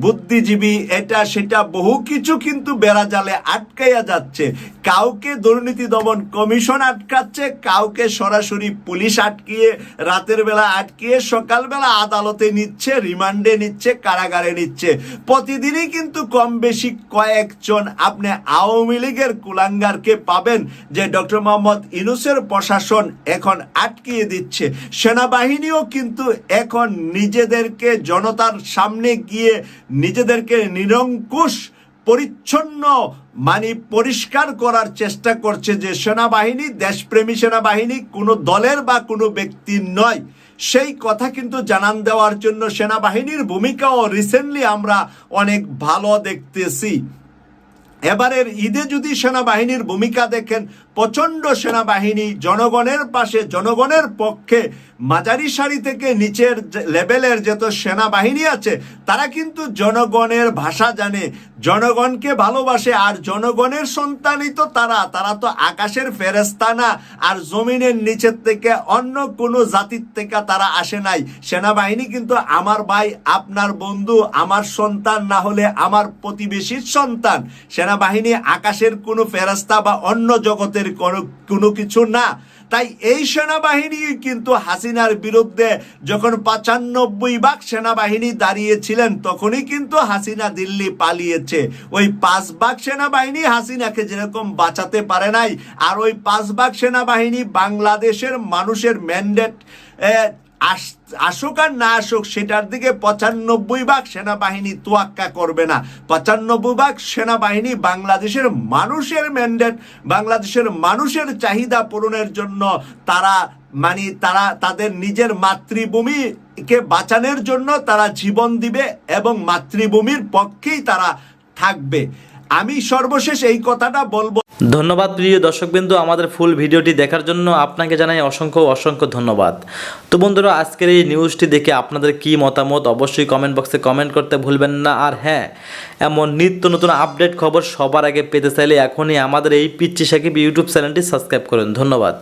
বুদ্ধিজীবী, এটা সেটা বহু কিছু কিন্তু বেড়া জালে আটকাইয়া যাচ্ছে। কাউকে দুর্নীতি দমন কমিশন আটকাচ্ছে, কাউকে সরাসরি পুলিশ আটকিয়ে, রাতের বেলা আটকিয়ে সকালবেলা আদালতে নিচ্ছে, রিমান্ডে নিচ্ছে, কারাগারে নিচ্ছে। প্রতিদিনই কিন্তু কম বেশি কয়েকজন আপনি আওয়ামী লীগের কুলাঙ্গারকে পাবেন যে ডক্টর মোহাম্মদ ইউনূসের প্রশাসন এখন আটকিয়ে দিচ্ছে। সেনাবাহিনীও কিন্তু এখন নিজেদেরকে জনতার সামনে গিয়ে নিজেদেরকে নিরঙ্কুশ পরিচ্ছন্ন পরিষ্কার করার চেষ্টা করছে যে সেনাবাহিনী দেশপ্রেমী সেনাবাহিনী কোনো দলের বা কোনো ব্যক্তির নয়। সেই কথা কিন্তু জানান দেওয়ার জন্য সেনাবাহিনীর ভূমিকাও রিসেন্টলি আমরা অনেক ভালো দেখতেছি। এবারের ঈদে যদি সেনাবাহিনীর ভূমিকা দেখেন, প্রচণ্ড সেনাবাহিনী জনগণের পাশে, জনগণের পক্ষে, মাঝারি সারি থেকে নিচের লেভেলের যত সেনাবাহিনী আছে তারা কিন্তু জনগণের ভাষা জানে, জনগণকে ভালোবাসে। আর জনগণের সন্তানই তো তারা তো আকাশের ফেরেশতা না, আর জমিনের নিচের থেকে অন্য কোনো জাতির থেকে তারা আসে নাই। সেনাবাহিনী কিন্তু আমার ভাই, আপনার বন্ধু, আমার সন্তান, না হলে আমার প্রতিবেশীর সন্তান। সেনাবাহিনী আকাশের কোনো ফেরেশতা বা অন্য জগতের কোনো কিছু না। তাই এই সেনাবাহিনী কিন্তু হাসিনার বিরুদ্ধে যখন 95 ভাগ সেনাবাহিনী দাঁড়িয়েছিলেন তখনই কিন্তু হাসিনা দিল্লি পালিয়েছে। ওই 5 ভাগ সেনাবাহিনী হাসিনাকে যেরকম বাঁচাতে পারে নাই, আর ওই 5 ভাগ সেনাবাহিনী বাংলাদেশের মানুষের ম্যান্ডেট আসুক আর না আসুক সেটার দিকে 95 ভাগ সেনাবাহিনী তোয়াক্কা করবে না। 95 ভাগ সেনাবাহিনী বাংলাদেশের মানুষের ম্যান্ডেট, বাংলাদেশের মানুষের চাহিদা পূরণের জন্য তারা তাদের নিজের মাতৃভূমিকে বাঁচানোর জন্য তারা জীবন দিবে এবং মাতৃভূমির পক্ষেই তারা থাকবে। আমি সর্বশেষ এই কথাটা বলবো। ধন্যবাদ প্রিয় দর্শকবৃন্দ, আমাদের ফুল ভিডিওটি দেখার জন্য আপনাকে জানাই অসংখ্য ধন্যবাদ। তো বন্ধুরা, আজকের এই নিউজটি দেখে আপনাদের কি মতামত অবশ্যই কমেন্ট বক্সে কমেন্ট করতে ভুলবেন না। আর হ্যাঁ, এমন নিত্য নতুন আপডেট খবর সবার আগে পেতে চাইলে এখনই আমাদের এই পিচ্চি সাকিব ইউটিউব চ্যানেলটি সাবস্ক্রাইব করুন। ধন্যবাদ।